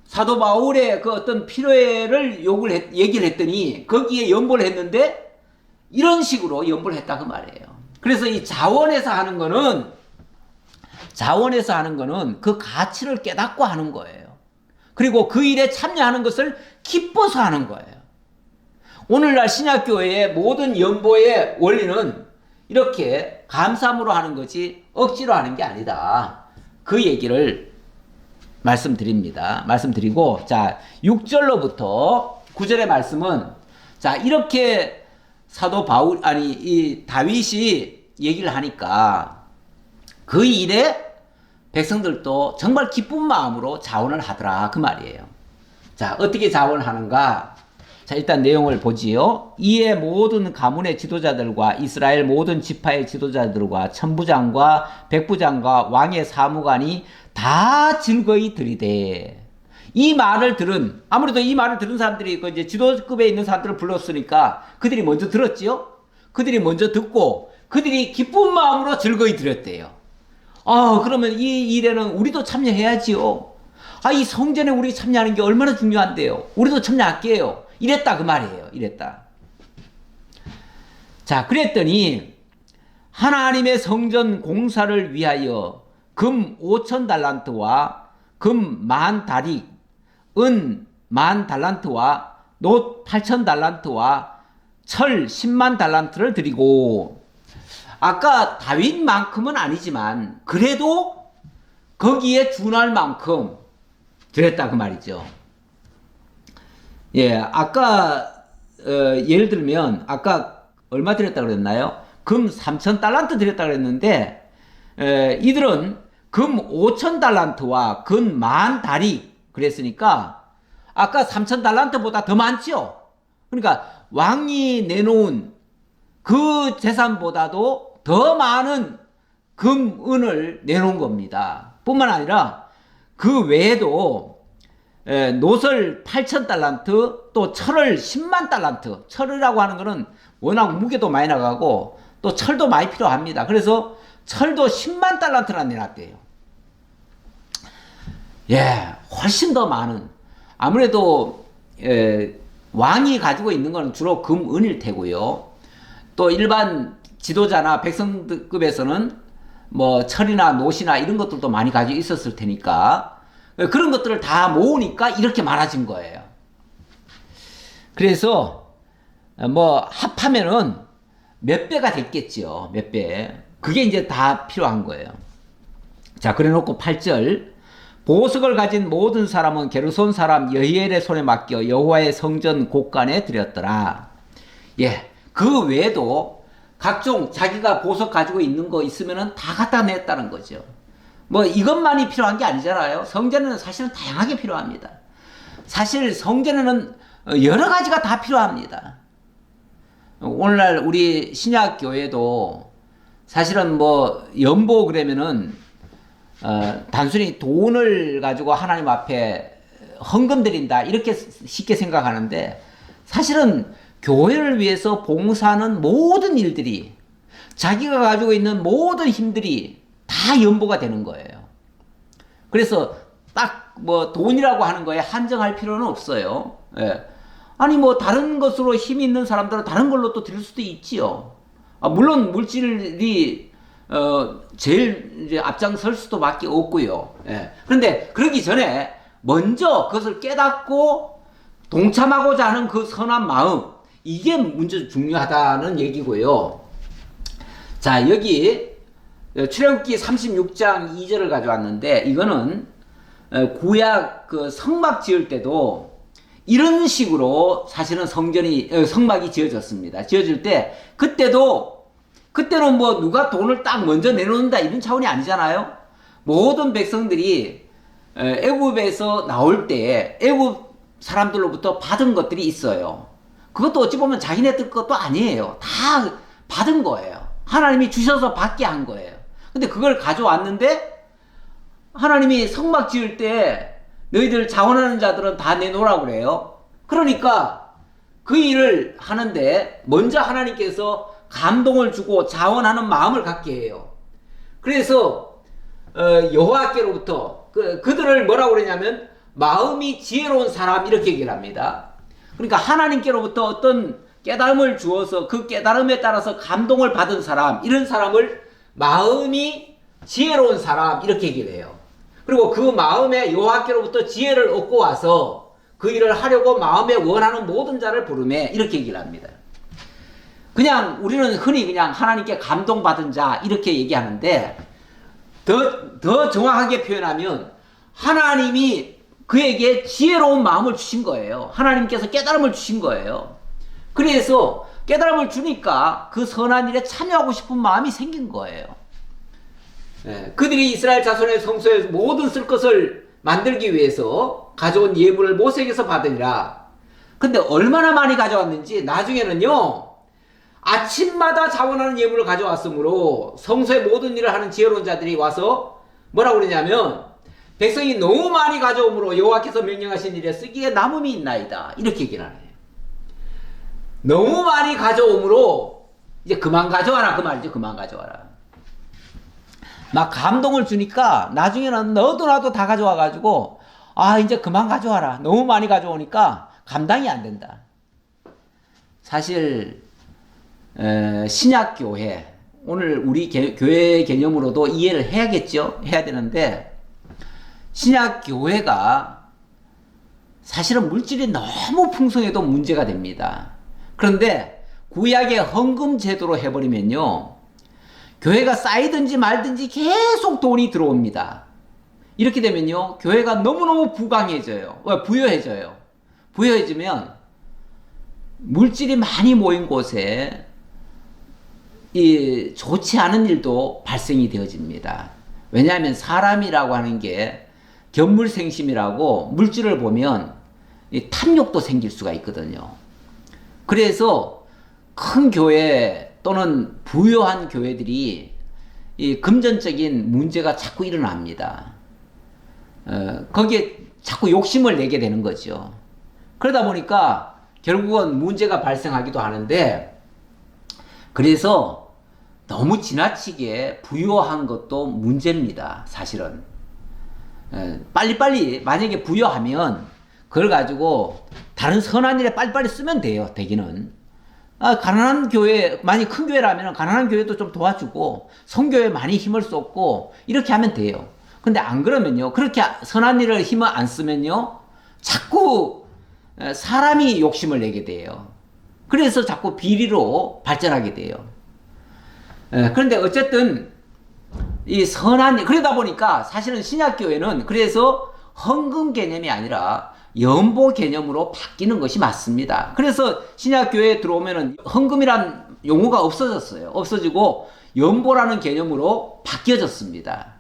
사도 바울의 그 어떤 필요를 얘기를 했더니 거기에 연보를 했는데 이런 식으로 연보를 했다 그 말이에요. 그래서 이 자원에서 하는 거는 그 가치를 깨닫고 하는 거예요. 그리고 그 일에 참여하는 것을 기뻐서 하는 거예요. 오늘날 신약교회의 모든 연보의 원리는 이렇게 감사함으로 하는 것이 억지로 하는 게 아니다. 그 얘기를 말씀드리고, 자, 6절로부터 9절의 말씀은, 자, 이렇게 이 다윗이 얘기를 하니까 그 일에 백성들도 정말 기쁜 마음으로 자원을 하더라. 그 말이에요. 자, 어떻게 자원을 하는가? 자, 일단 내용을 보지요. 이에 모든 가문의 지도자들과 이스라엘 모든 지파의 지도자들과 천부장과 백부장과 왕의 사무관이 다 즐거이 들이대. 아무래도 이 말을 들은 사람들이 그 이제 지도급에 있는 사람들을 불렀으니까 그들이 먼저 들었지요. 그들이 먼저 듣고 그들이 기쁜 마음으로 즐거이 들었대요. 그러면 이 일에는 우리도 참여해야지요. 이 성전에 우리 참여하는 게 얼마나 중요한데요. 우리도 참여할게요. 이랬다 그 말이에요. 이랬다. 자, 그랬더니 하나님의 성전 공사를 위하여 금 5,000달란트와 금 10,000다릭, 은 10,000달란트와 놋 8,000달란트와 철 100,000달란트를 드리고, 아까 다윗만큼은 아니지만 그래도 거기에 준할 만큼 드렸다 그 말이죠. 예, 아까 예를 들면 아까 얼마 드렸다 그랬나요? 금 3,000달란트 드렸다 그랬는데 이들은 금 5,000달란트와 금 10,000다리 그랬으니까 아까 3,000달란트보다 더 많죠. 그러니까 왕이 내놓은 그 재산보다도 더 많은 금, 은을 내놓은 겁니다. 뿐만 아니라 그 외에도 놋을 8,000달란트, 또 철을 100,000달란트. 철이라고 하는 거는 워낙 무게도 많이 나가고 또 철도 많이 필요합니다. 그래서 철도 100,000달란트나 내놨대요. 예, 훨씬 더 많은. 아무래도 왕이 가지고 있는 건 주로 금, 은일 테고요. 또 일반 지도자나 백성급에서는 뭐 철이나 놋이나 이런 것들도 많이 가지고 있었을 테니까 그런 것들을 다 모으니까 이렇게 많아진 거예요. 그래서 뭐 합하면은 몇 배가 됐겠지요. 몇 배. 그게 이제 다 필요한 거예요. 자, 그래 놓고 8절. 보석을 가진 모든 사람은 게르손 사람 여히엘의 손에 맡겨 여호와의 성전 곳간에 드렸더라. 예. 그 외에도 각종 자기가 보석 가지고 있는 거 있으면은 다 갖다 냈다는 거죠. 뭐 이것만이 필요한 게 아니잖아요. 성전에는 사실은 다양하게 필요합니다. 사실 성전에는 여러 가지가 다 필요합니다. 오늘날 우리 신약 교회도 사실은 뭐 연보 그러면은 단순히 돈을 가지고 하나님 앞에 헌금 드린다 이렇게 쉽게 생각하는데 사실은 교회를 위해서 봉사하는 모든 일들이 자기가 가지고 있는 모든 힘들이 다 연보가 되는 거예요. 그래서 딱 뭐 돈이라고 하는 거에 한정할 필요는 없어요. 예. 아니 뭐 다른 것으로 힘이 있는 사람들은 다른 걸로 또 드릴 수도 있지요. 물론 물질이 제일 이제 앞장설 수도밖에 없고요. 예. 그런데 그러기 전에 먼저 그것을 깨닫고 동참하고자 하는 그 선한 마음, 이게 문제 중요하다는 얘기고요. 자, 여기 출애굽기 36장 2절을 가져왔는데 이거는 구약 그 성막 지을 때도 이런 식으로 사실은 성막이 지어졌습니다. 지어질 때 그때는 뭐 누가 돈을 딱 먼저 내놓는다 이런 차원이 아니잖아요. 모든 백성들이 애굽에서 나올 때 애굽 사람들로부터 받은 것들이 있어요. 그것도 어찌 보면 자기네들 것도 아니에요. 다 받은 거예요. 하나님이 주셔서 받게 한 거예요. 근데 그걸 가져왔는데 하나님이 성막 지을 때 너희들 자원하는 자들은 다 내놓으라고 그래요. 그러니까 그 일을 하는데 먼저 하나님께서 감동을 주고 자원하는 마음을 갖게 해요. 그래서 여호와께로부터 그들을 뭐라고 그러냐면 마음이 지혜로운 사람 이렇게 얘기를 합니다. 그러니까 하나님께로부터 어떤 깨달음을 주어서 그 깨달음에 따라서 감동을 받은 사람, 이런 사람을 마음이 지혜로운 사람 이렇게 얘기를 해요. 그리고 그 마음에 여호와께로부터 지혜를 얻고 와서 그 일을 하려고 마음에 원하는 모든 자를 부르매 이렇게 얘기를 합니다. 그냥 우리는 흔히 그냥 하나님께 감동받은 자 이렇게 얘기하는데 더 정확하게 표현하면 하나님이 그에게 지혜로운 마음을 주신 거예요. 하나님께서 깨달음을 주신 거예요. 그래서 깨달음을 주니까 그 선한 일에 참여하고 싶은 마음이 생긴 거예요. 그들이 이스라엘 자손의 성소에 모든 쓸 것을 만들기 위해서 가져온 예물을 모세에게서 받으니라. 근데 얼마나 많이 가져왔는지 나중에는요, 아침마다 자원하는 예물을 가져왔으므로 성소의 모든 일을 하는 지혜로운 자들이 와서 뭐라고 그러냐면 백성이 너무 많이 가져오므로 여호와께서 명령하신 일에 쓰기에 남음이 있나이다. 이렇게 얘기를 하네요. 너무 많이 가져오므로 이제 그만 가져와라 그 말이죠. 그만 가져와라. 막 감동을 주니까 나중에는 너도 나도 다 가져와가지고 이제 그만 가져와라. 너무 많이 가져오니까 감당이 안 된다. 사실 신약교회 오늘 우리 교회 개념으로도 이해를 해야겠죠. 해야 되는데 신약교회가 사실은 물질이 너무 풍성해도 문제가 됩니다. 그런데 구약의 헌금 제도로 해버리면요, 교회가 쌓이든지 말든지 계속 돈이 들어옵니다. 이렇게 되면요, 교회가 너무너무 부강해져요. 부여해져요. 부여해지면 물질이 많이 모인 곳에 이 좋지 않은 일도 발생이 되어집니다. 왜냐하면 사람이라고 하는 게 견물생심이라고 물질을 보면 이 탐욕도 생길 수가 있거든요. 그래서 큰 교회 또는 부유한 교회들이 이 금전적인 문제가 자꾸 일어납니다. 거기에 자꾸 욕심을 내게 되는 거죠. 그러다 보니까 결국은 문제가 발생하기도 하는데, 그래서 너무 지나치게 부유한 것도 문제입니다. 사실은 빨리빨리 만약에 부유하면 그걸 가지고 다른 선한 일에 빨리빨리 쓰면 돼요. 되기는 가난한 교회, 많이 큰 교회라면 가난한 교회도 좀 도와주고 성교에 많이 힘을 쏟고 이렇게 하면 돼요. 근데 안 그러면요, 그렇게 선한 일을 힘을 안 쓰면요, 자꾸 사람이 욕심을 내게 돼요. 그래서 자꾸 비리로 발전하게 돼요. 그런데 어쨌든 이 선한, 그러다 보니까 사실은 신약교회는 그래서 헌금 개념이 아니라 연보 개념으로 바뀌는 것이 맞습니다. 그래서 신약교회에 들어오면은 헌금이란 용어가 없어졌어요. 없어지고 연보라는 개념으로 바뀌어졌습니다.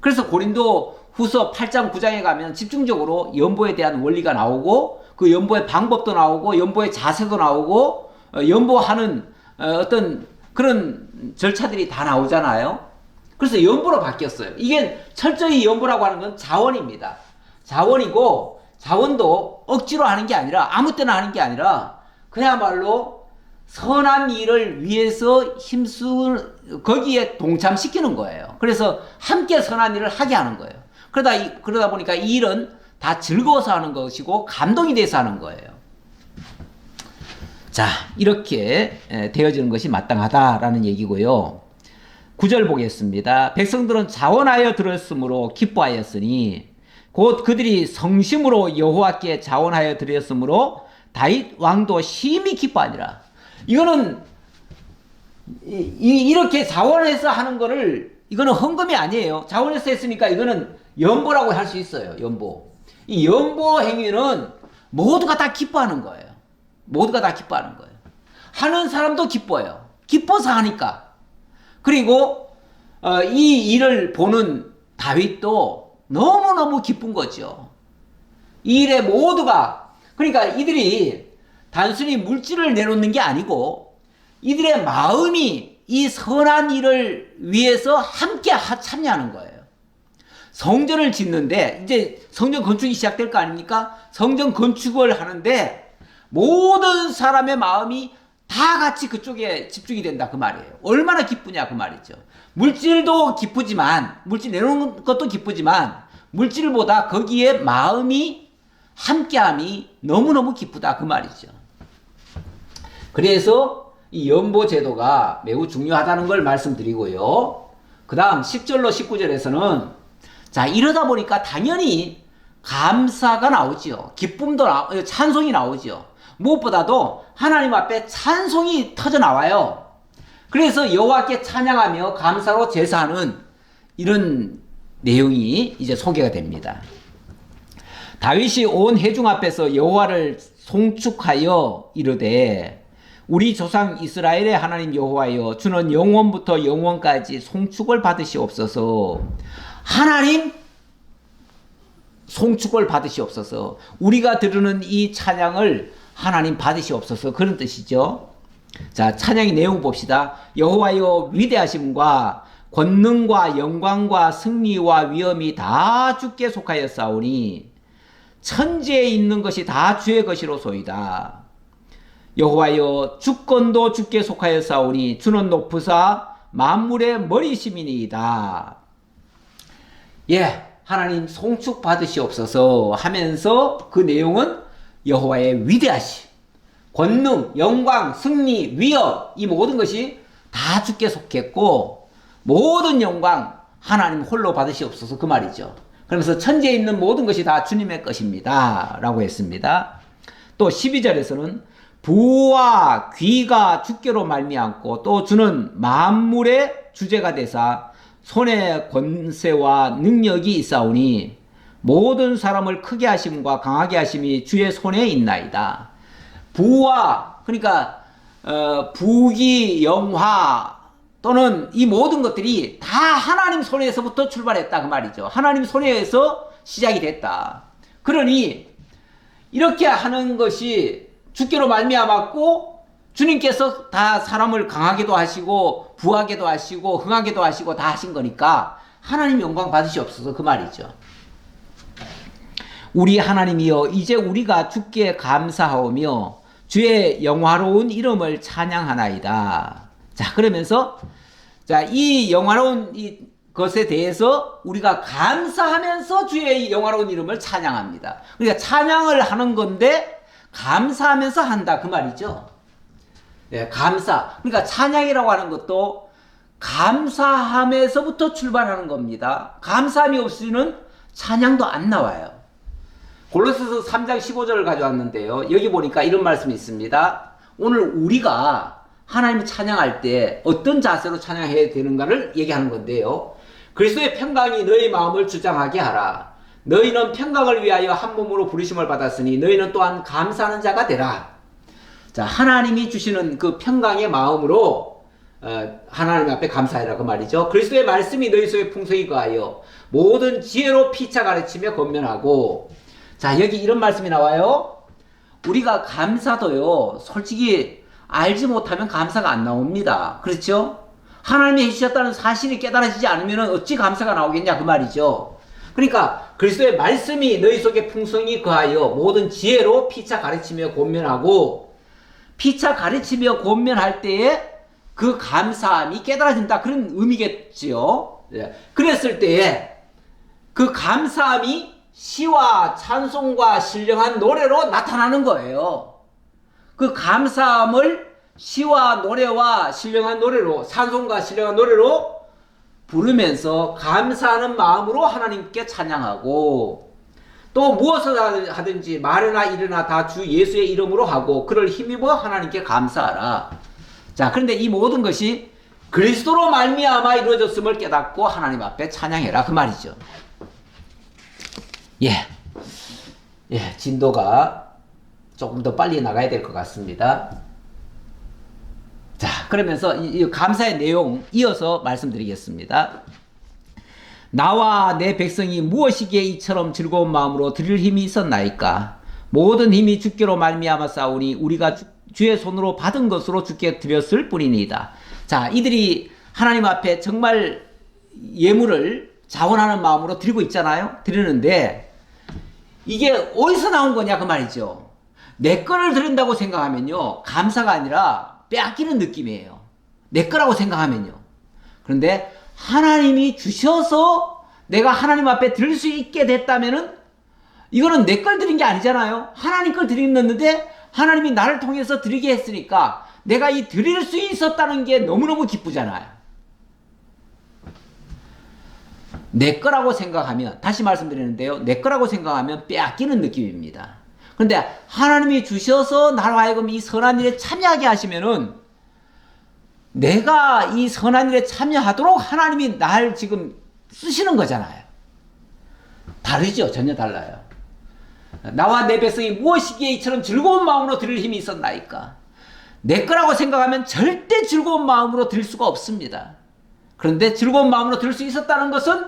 그래서 고린도 후서 8장 9장에 가면 집중적으로 연보에 대한 원리가 나오고 그 연보의 방법도 나오고 연보의 자세도 나오고 연보하는 어떤 그런 절차들이 다 나오잖아요. 그래서 연보로 바뀌었어요. 이게 철저히 연보라고 하는 건 자원입니다. 자원이고, 자원도 억지로 하는 게 아니라 아무 때나 하는 게 아니라 그야말로 선한 일을 위해서 거기에 동참시키는 거예요. 그래서 함께 선한 일을 하게 하는 거예요. 그러다 보니까 이 일은 다 즐거워서 하는 것이고 감동이 돼서 하는 거예요. 자, 이렇게 되어지는 것이 마땅하다라는 얘기고요. 9절 보겠습니다. 백성들은 자원하여 들었으므로 기뻐하였으니 곧 그들이 성심으로 여호와께 자원하여 드렸으므로 다윗 왕도 심히 기뻐하니라. 이거는 이렇게 자원해서 하는 거를 이거는 헌금이 아니에요. 자원에서 했으니까 이거는 연보라고 할 수 있어요. 연보. 이 연보 행위는 모두가 다 기뻐하는 거예요. 모두가 다 기뻐하는 거예요. 하는 사람도 기뻐요. 기뻐서 하니까. 그리고 이 일을 보는 다윗도 너무너무 기쁜 거죠. 이 일에 모두가, 그러니까 이들이 단순히 물질을 내놓는 게 아니고 이들의 마음이 이 선한 일을 위해서 함께 참여하는 거예요. 성전을 짓는데 이제 성전 건축이 시작될 거 아닙니까? 성전 건축을 하는데 모든 사람의 마음이 다 같이 그쪽에 집중이 된다 그 말이에요. 얼마나 기쁘냐 그 말이죠. 물질도 기쁘지만, 물질 내놓는 것도 기쁘지만 물질보다 거기에 마음이 함께함이 너무너무 기쁘다 그 말이죠. 그래서 이 연보 제도가 매우 중요하다는 걸 말씀드리고요. 그 다음 10절로 19절에서는 자, 이러다 보니까 당연히 감사가 나오지요. 기쁨도 찬송이 나오지요. 무엇보다도 하나님 앞에 찬송이 터져 나와요. 그래서 여호와께 찬양하며 감사로 제사하는 이런 내용이 이제 소개가 됩니다. 다윗이 온 회중 앞에서 여호와를 송축하여 이르되 우리 조상 이스라엘의 하나님 여호와여 주는 영원부터 영원까지 송축을 받으시옵소서. 하나님 송축을 받으시옵소서. 우리가 들으는 이 찬양을 하나님 받으시옵소서. 그런 뜻이죠. 자, 찬양의 내용 봅시다. 여호와여 위대하심과 권능과 영광과 승리와 위엄이 다 주께 속하였사오니 천지에 있는 것이 다 주의 것이로소이다. 여호와여 주권도 주께 속하였사오니 주는 높으사 만물의 머리심이니이다. 예, 하나님 송축 받으시옵소서 하면서 그 내용은 여호와의 위대하심, 권능, 영광, 승리, 위엄 이 모든 것이 다 주께 속했고 모든 영광 하나님 홀로 받으시옵소서 그 말이죠. 그러면서 천지에 있는 모든 것이 다 주님의 것입니다 라고 했습니다. 또 12절에서는 부와 귀가 주께로 말미암고 또 주는 만물의 주제가 되사 손에 권세와 능력이 있사오니 모든 사람을 크게 하심과 강하게 하심이 주의 손에 있나이다. 부와 그러니까 부귀 영화 또는 이 모든 것들이 다 하나님 손에서부터 출발했다 그 말이죠. 하나님 손에서 시작이 됐다. 그러니 이렇게 하는 것이 주께로 말미암았고 주님께서 다 사람을 강하게도 하시고 부하게도 하시고 흥하게도 하시고 다 하신 거니까 하나님 영광 받으시옵소서 그 말이죠. 우리 하나님이여 이제 우리가 주께 감사하오며 주의 영화로운 이름을 찬양하나이다. 자, 그러면서 자, 이 영화로운 이 것에 대해서 우리가 감사하면서 주의 영화로운 이름을 찬양합니다. 그러니까 찬양을 하는 건데 감사하면서 한다 그 말이죠. 네, 감사. 그러니까 찬양이라고 하는 것도 감사함에서부터 출발하는 겁니다. 감사함이 없이는 찬양도 안 나와요. 골로새서 3장 15절을 가져왔는데요. 여기 보니까 이런 말씀이 있습니다. 오늘 우리가 하나님을 찬양할 때 어떤 자세로 찬양해야 되는가를 얘기하는 건데요. 그리스도의 평강이 너희 마음을 주장하게 하라. 너희는 평강을 위하여 한 몸으로 부르심을 받았으니 너희는 또한 감사하는 자가 되라. 자, 하나님이 주시는 그 평강의 마음으로 하나님 앞에 감사해라 그 말이죠. 그리스도의 말씀이 너희 속에 풍성히 거하여 모든 지혜로 피차 가르치며 권면하고. 자, 여기 이런 말씀이 나와요. 우리가 감사도요 솔직히 알지 못하면 감사가 안 나옵니다. 그렇죠? 하나님이 해주셨다는 사실이 깨달아지지 않으면 어찌 감사가 나오겠냐 그 말이죠. 그러니까 그리스도의 말씀이 너희 속에 풍성히 거하여 모든 지혜로 피차 가르치며 권면하고, 피차 가르치며 권면할 때에 그 감사함이 깨달아진다 그런 의미겠지요. 그랬을 때에 그 감사함이 시와 찬송과 신령한 노래로 나타나는 거예요. 그 감사함을 시와 노래와 신령한 노래로, 찬송과 신령한 노래로 부르면서 감사하는 마음으로 하나님께 찬양하고, 또 무엇을 하든지 말이나 일이나 다 주 예수의 이름으로 하고 그를 힘입어 하나님께 감사하라. 자, 그런데 이 모든 것이 그리스도로 말미암아 이루어졌음을 깨닫고 하나님 앞에 찬양해라 그 말이죠. 진도가 조금 더 빨리 나가야 될 것 같습니다. 자, 그러면서 이 감사의 내용 이어서 말씀드리겠습니다. 나와 내 백성이 무엇이기에 이처럼 즐거운 마음으로 드릴 힘이 있었나이까? 모든 힘이 주께로 말미암아 싸우니 우리가 주의 손으로 받은 것으로 주께 드렸을 뿐이니이다. 자, 이들이 하나님 앞에 정말 예물을 자원하는 마음으로 드리고 있잖아요. 드리는데 이게 어디서 나온 거냐 그 말이죠. 내 거를 드린다고 생각하면요, 감사가 아니라 빼앗기는 느낌이에요. 내 거라고 생각하면요. 그런데 하나님이 주셔서 내가 하나님 앞에 드릴 수 있게 됐다면은 이거는 내 걸 드린 게 아니잖아요. 하나님 걸 드렸는데 하나님이 나를 통해서 드리게 했으니까 내가 이 드릴 수 있었다는 게 너무너무 기쁘잖아요. 내 거라고 생각하면, 다시 말씀드리는데요, 내 거라고 생각하면 빼앗기는 느낌입니다. 그런데 하나님이 주셔서 나로 하여금 이 선한 일에 참여하게 하시면은 내가 이 선한 일에 참여하도록 하나님이 날 지금 쓰시는 거잖아요. 다르죠? 전혀 달라요. 나와 내 백성이 무엇이기에 이처럼 즐거운 마음으로 드릴 힘이 있었나이까? 내 거라고 생각하면 절대 즐거운 마음으로 드릴 수가 없습니다. 그런데 즐거운 마음으로 드릴 수 있었다는 것은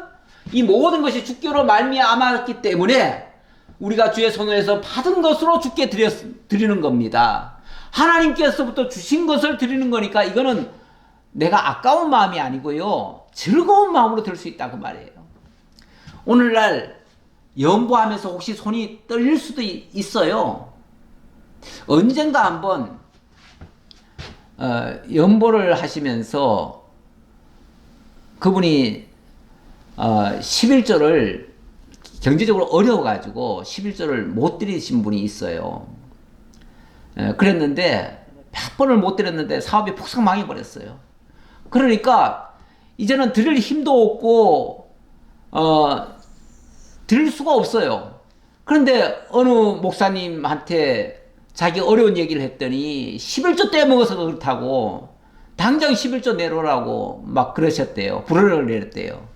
이 모든 것이 주께로 말미암았기 때문에 우리가 주의 손에서 받은 것으로 주께 드리는 겁니다. 하나님께서부터 주신 것을 드리는 거니까 이거는 내가 아까운 마음이 아니고요, 즐거운 마음으로 드릴 수 있다 그 말이에요. 오늘날 연보하면서 혹시 손이 떨릴 수도 있어요. 언젠가 한번 연보를 하시면서 그분이 11조를 경제적으로 어려워가지고 11조를 못 드리신 분이 있어요. 그랬는데 몇 번을 못 드렸는데 사업이 폭삭 망해버렸어요. 그러니까 이제는 드릴 힘도 없고 드릴 수가 없어요. 그런데 어느 목사님한테 자기 어려운 얘기를 했더니 11조 떼먹어서 그렇다고 당장 11조 내놓으라고 막 그러셨대요. 불어를 내렸대요.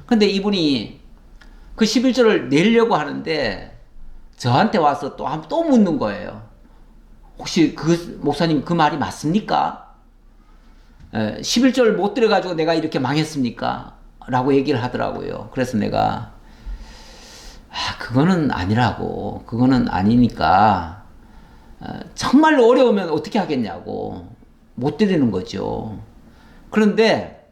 근데 이분이 그 11조를 내려고 하는데 저한테 와서 또 묻는 거예요. 혹시 그 목사님 그 말이 맞습니까? 11조를 못 들여가지고 내가 이렇게 망했습니까? 라고 얘기를 하더라고요. 그래서 내가 그거는 아니라고, 그거는 아니니까 정말로 어려우면 어떻게 하겠냐고, 못 드리는 거죠. 그런데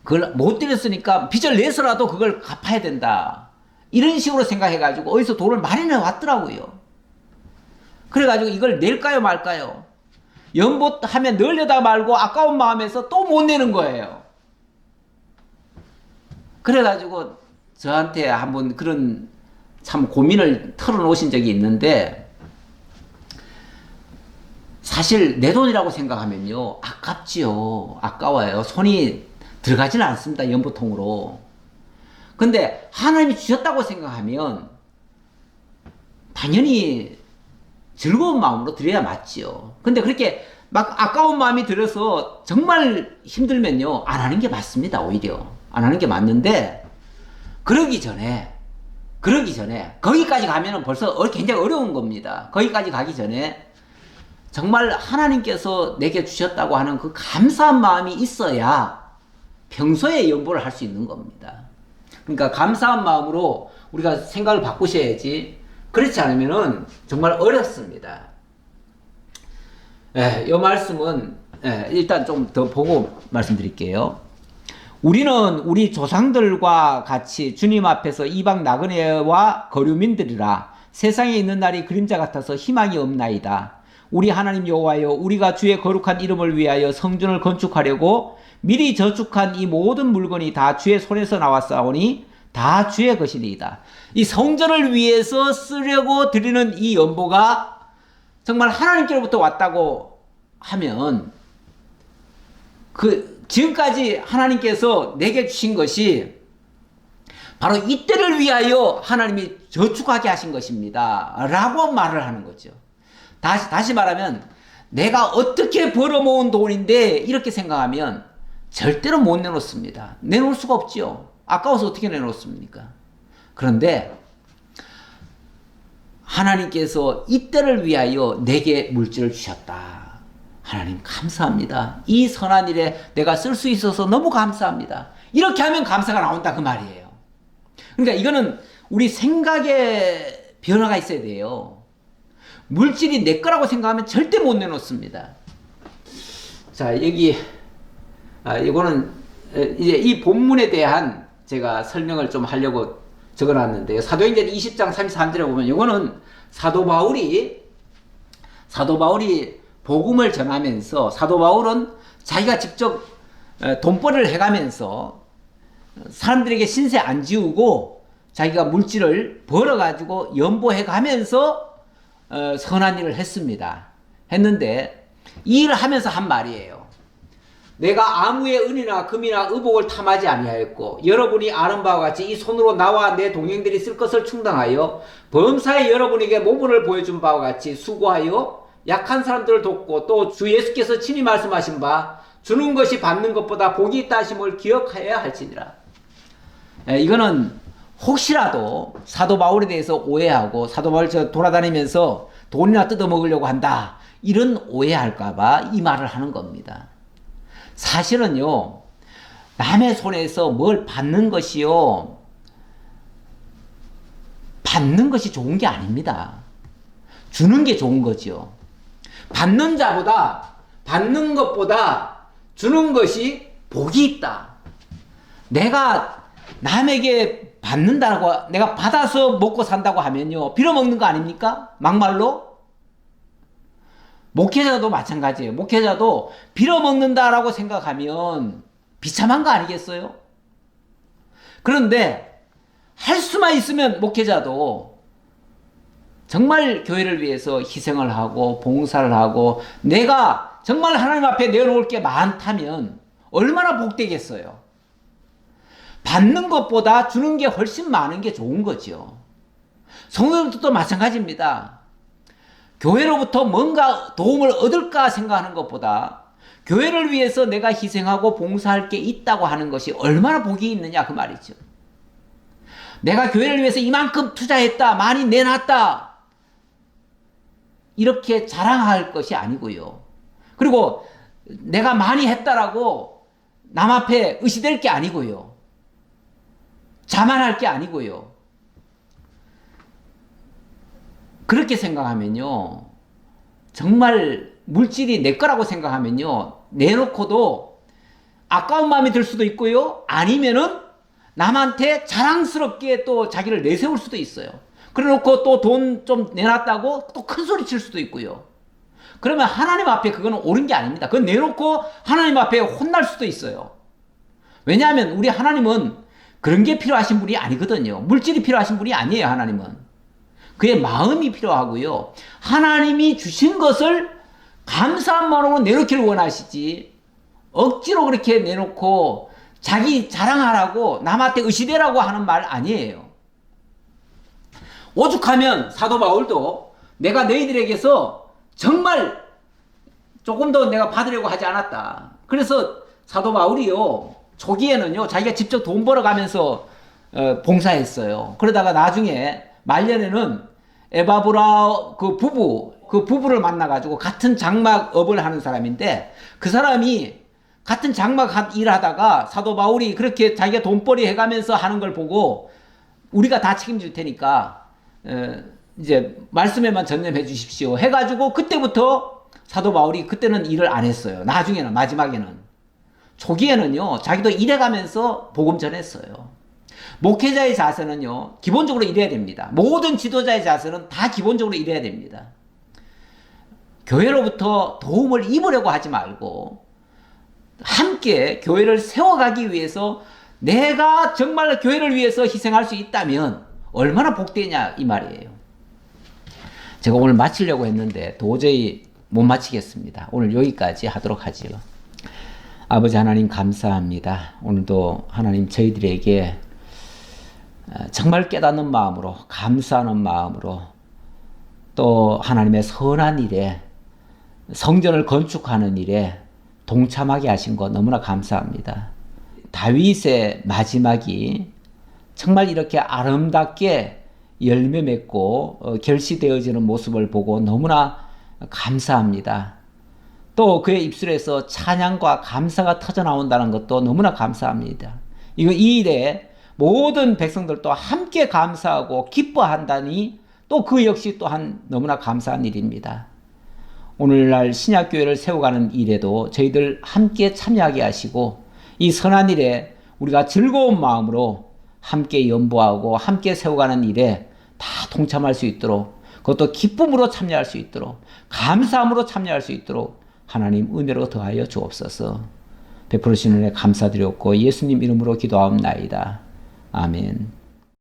그걸 못 드렸으니까 빚을 내서라도 그걸 갚아야 된다, 이런 식으로 생각해가지고 어디서 돈을 마련해 왔더라고요. 그래가지고 이걸 낼까요 말까요? 연보하면 늘려다 말고 아까운 마음에서 또 못 내는 거예요. 그래가지고 저한테 한번 그런 참 고민을 털어놓으신 적이 있는데, 사실 내 돈이라고 생각하면요, 아깝지요. 아까워요. 손이 들어가지는 않습니다, 연보통으로. 근데 하나님이 주셨다고 생각하면 당연히 즐거운 마음으로 드려야 맞지요. 근데 그렇게 막 아까운 마음이 들어서 정말 힘들면요, 안 하는 게 맞습니다. 오히려 안 하는 게 맞는데, 그러기 전에 거기까지 가면은 벌써 굉장히 어려운 겁니다. 거기까지 가기 전에 정말 하나님께서 내게 주셨다고 하는 그 감사한 마음이 있어야 평소에 연보를 할 수 있는 겁니다. 그러니까 감사한 마음으로 우리가 생각을 바꾸셔야지, 그렇지 않으면은 정말 어렵습니다. 이 말씀은 일단 좀 더 보고 말씀드릴게요. 우리는 우리 조상들과 같이 주님 앞에서 이방 나그네와 거류민들이라 세상에 있는 날이 그림자 같아서 희망이 없나이다. 우리 하나님 여호와여, 우리가 주의 거룩한 이름을 위하여 성전을 건축하려고 미리 저축한 이 모든 물건이 다 주의 손에서 나왔사오니 다 주의 것이니이다. 이 성전을 위해서 쓰려고 드리는 이 연보가 정말 하나님께로부터 왔다고 하면, 지금까지 하나님께서 내게 주신 것이 바로 이때를 위하여 하나님이 저축하게 하신 것입니다 라고 말을 하는 거죠. 다시 말하면 내가 어떻게 벌어모은 돈인데, 이렇게 생각하면 절대로 못 내놓습니다. 내놓을 수가 없지요. 아까워서 어떻게 내놓습니까? 그런데 하나님께서 이때를 위하여 내게 물질을 주셨다. 하나님 감사합니다. 이 선한 일에 내가 쓸 수 있어서 너무 감사합니다. 이렇게 하면 감사가 나온다 그 말이에요. 그러니까 이거는 우리 생각에 변화가 있어야 돼요. 물질이 내 거라고 생각하면 절대 못 내놓습니다. 자, 여기 이거는 이제 이 본문에 대한 제가 설명을 좀 하려고 적어놨는데요. 사도행전 20장 33절에 보면 이거는 사도 바울이 복음을 전하면서 사도 바울은 자기가 직접 돈벌이를 해가면서 사람들에게 신세 안 지우고 자기가 물질을 벌어가지고 연보해가면서 선한 일을 했는데 이 일을 하면서 한 말이에요. 내가 아무의 은이나 금이나 의복을 탐하지 아니하였고 여러분이 아는 바와 같이 이 손으로 나와 내 동행들이 쓸 것을 충당하여 범사에 여러분에게 모분을 보여준 바와 같이 수고하여 약한 사람들을 돕고 또 주 예수께서 친히 말씀하신 바 주는 것이 받는 것보다 복이 있다 하심을 기억하여야 할지니라. 이거는 혹시라도 사도 바울에 대해서 오해하고 사도 바울 돌아다니면서 돈이나 뜯어먹으려고 한다 이런 오해할까봐 이 말을 하는 겁니다. 사실은요, 남의 손에서 뭘 받는 것이요, 받는 것이 좋은 게 아닙니다. 주는 게 좋은 거죠. 받는 것보다 주는 것이 복이 있다. 내가 남에게 받는다고, 내가 받아서 먹고 산다고 하면요, 빌어먹는 거 아닙니까? 막말로? 목회자도 마찬가지예요. 목회자도 빌어먹는다라고 생각하면 비참한 거 아니겠어요? 그런데 할 수만 있으면 목회자도 정말 교회를 위해서 희생을 하고 봉사를 하고 내가 정말 하나님 앞에 내놓을 게 많다면 얼마나 복되겠어요. 받는 것보다 주는 게 훨씬 많은 게 좋은 거죠. 성도들도 마찬가지입니다. 교회로부터 뭔가 도움을 얻을까 생각하는 것보다 교회를 위해서 내가 희생하고 봉사할 게 있다고 하는 것이 얼마나 복이 있느냐 그 말이죠. 내가 교회를 위해서 이만큼 투자했다, 많이 내놨다 이렇게 자랑할 것이 아니고요. 그리고 내가 많이 했다라고 남 앞에 의시될 게 아니고요. 자만할 게 아니고요. 그렇게 생각하면요, 정말 물질이 내 거라고 생각하면요, 내놓고도 아까운 마음이 들 수도 있고요, 아니면은 남한테 자랑스럽게 또 자기를 내세울 수도 있어요. 그래 놓고 또 돈 좀 내놨다고 또 큰 소리 칠 수도 있고요. 그러면 하나님 앞에 그거는 옳은 게 아닙니다. 그건 내놓고 하나님 앞에 혼날 수도 있어요. 왜냐하면 우리 하나님은 그런 게 필요하신 분이 아니거든요. 물질이 필요하신 분이 아니에요, 하나님은. 그의 마음이 필요하고요. 하나님이 주신 것을 감사한 마음으로 내놓기를 원하시지 억지로 그렇게 내놓고 자기 자랑하라고 남한테 의시되라고 하는 말 아니에요. 오죽하면 사도 바울도 내가 너희들에게서 정말 조금 더 내가 받으려고 하지 않았다. 그래서 사도 바울이요, 초기에는요 자기가 직접 돈 벌어가면서 봉사했어요. 그러다가 나중에 말년에는 에바브라 그 부부를 만나가지고 같은 장막업을 하는 사람인데 그 사람이 같은 장막 일하다가 사도 바울이 그렇게 자기가 돈벌이 해가면서 하는 걸 보고 우리가 다 책임질 테니까 이제 말씀에만 전념해 주십시오 해가지고 그때부터 사도 바울이 그때는 일을 안 했어요. 나중에는 마지막에는 초기에는요 자기도 일해가면서 복음 전했어요. 목회자의 자세는요 기본적으로 이래야 됩니다. 모든 지도자의 자세는 다 기본적으로 이래야 됩니다. 교회로부터 도움을 입으려고 하지 말고 함께 교회를 세워가기 위해서 내가 정말 교회를 위해서 희생할 수 있다면 얼마나 복되냐 이 말이에요. 제가 오늘 마치려고 했는데 도저히 못 마치겠습니다. 오늘 여기까지 하도록 하지요. 아버지 하나님 감사합니다. 오늘도 하나님 저희들에게 정말 깨닫는 마음으로 감사하는 마음으로 또 하나님의 선한 일에 성전을 건축하는 일에 동참하게 하신 거 너무나 감사합니다. 다윗의 마지막이 정말 이렇게 아름답게 열매 맺고 결실되어지는 모습을 보고 너무나 감사합니다. 또 그의 입술에서 찬양과 감사가 터져나온다는 것도 너무나 감사합니다. 이 일에 모든 백성들도 함께 감사하고 기뻐한다니 또 그 역시 또한 너무나 감사한 일입니다. 오늘날 신약교회를 세워가는 일에도 저희들 함께 참여하게 하시고 이 선한 일에 우리가 즐거운 마음으로 함께 연보하고 함께 세워가는 일에 다 동참할 수 있도록, 그것도 기쁨으로 참여할 수 있도록, 감사함으로 참여할 수 있도록 하나님 은혜로 더하여 주옵소서. 베풀으시는 은혜 감사드렸고 예수님 이름으로 기도하옵나이다. 아멘.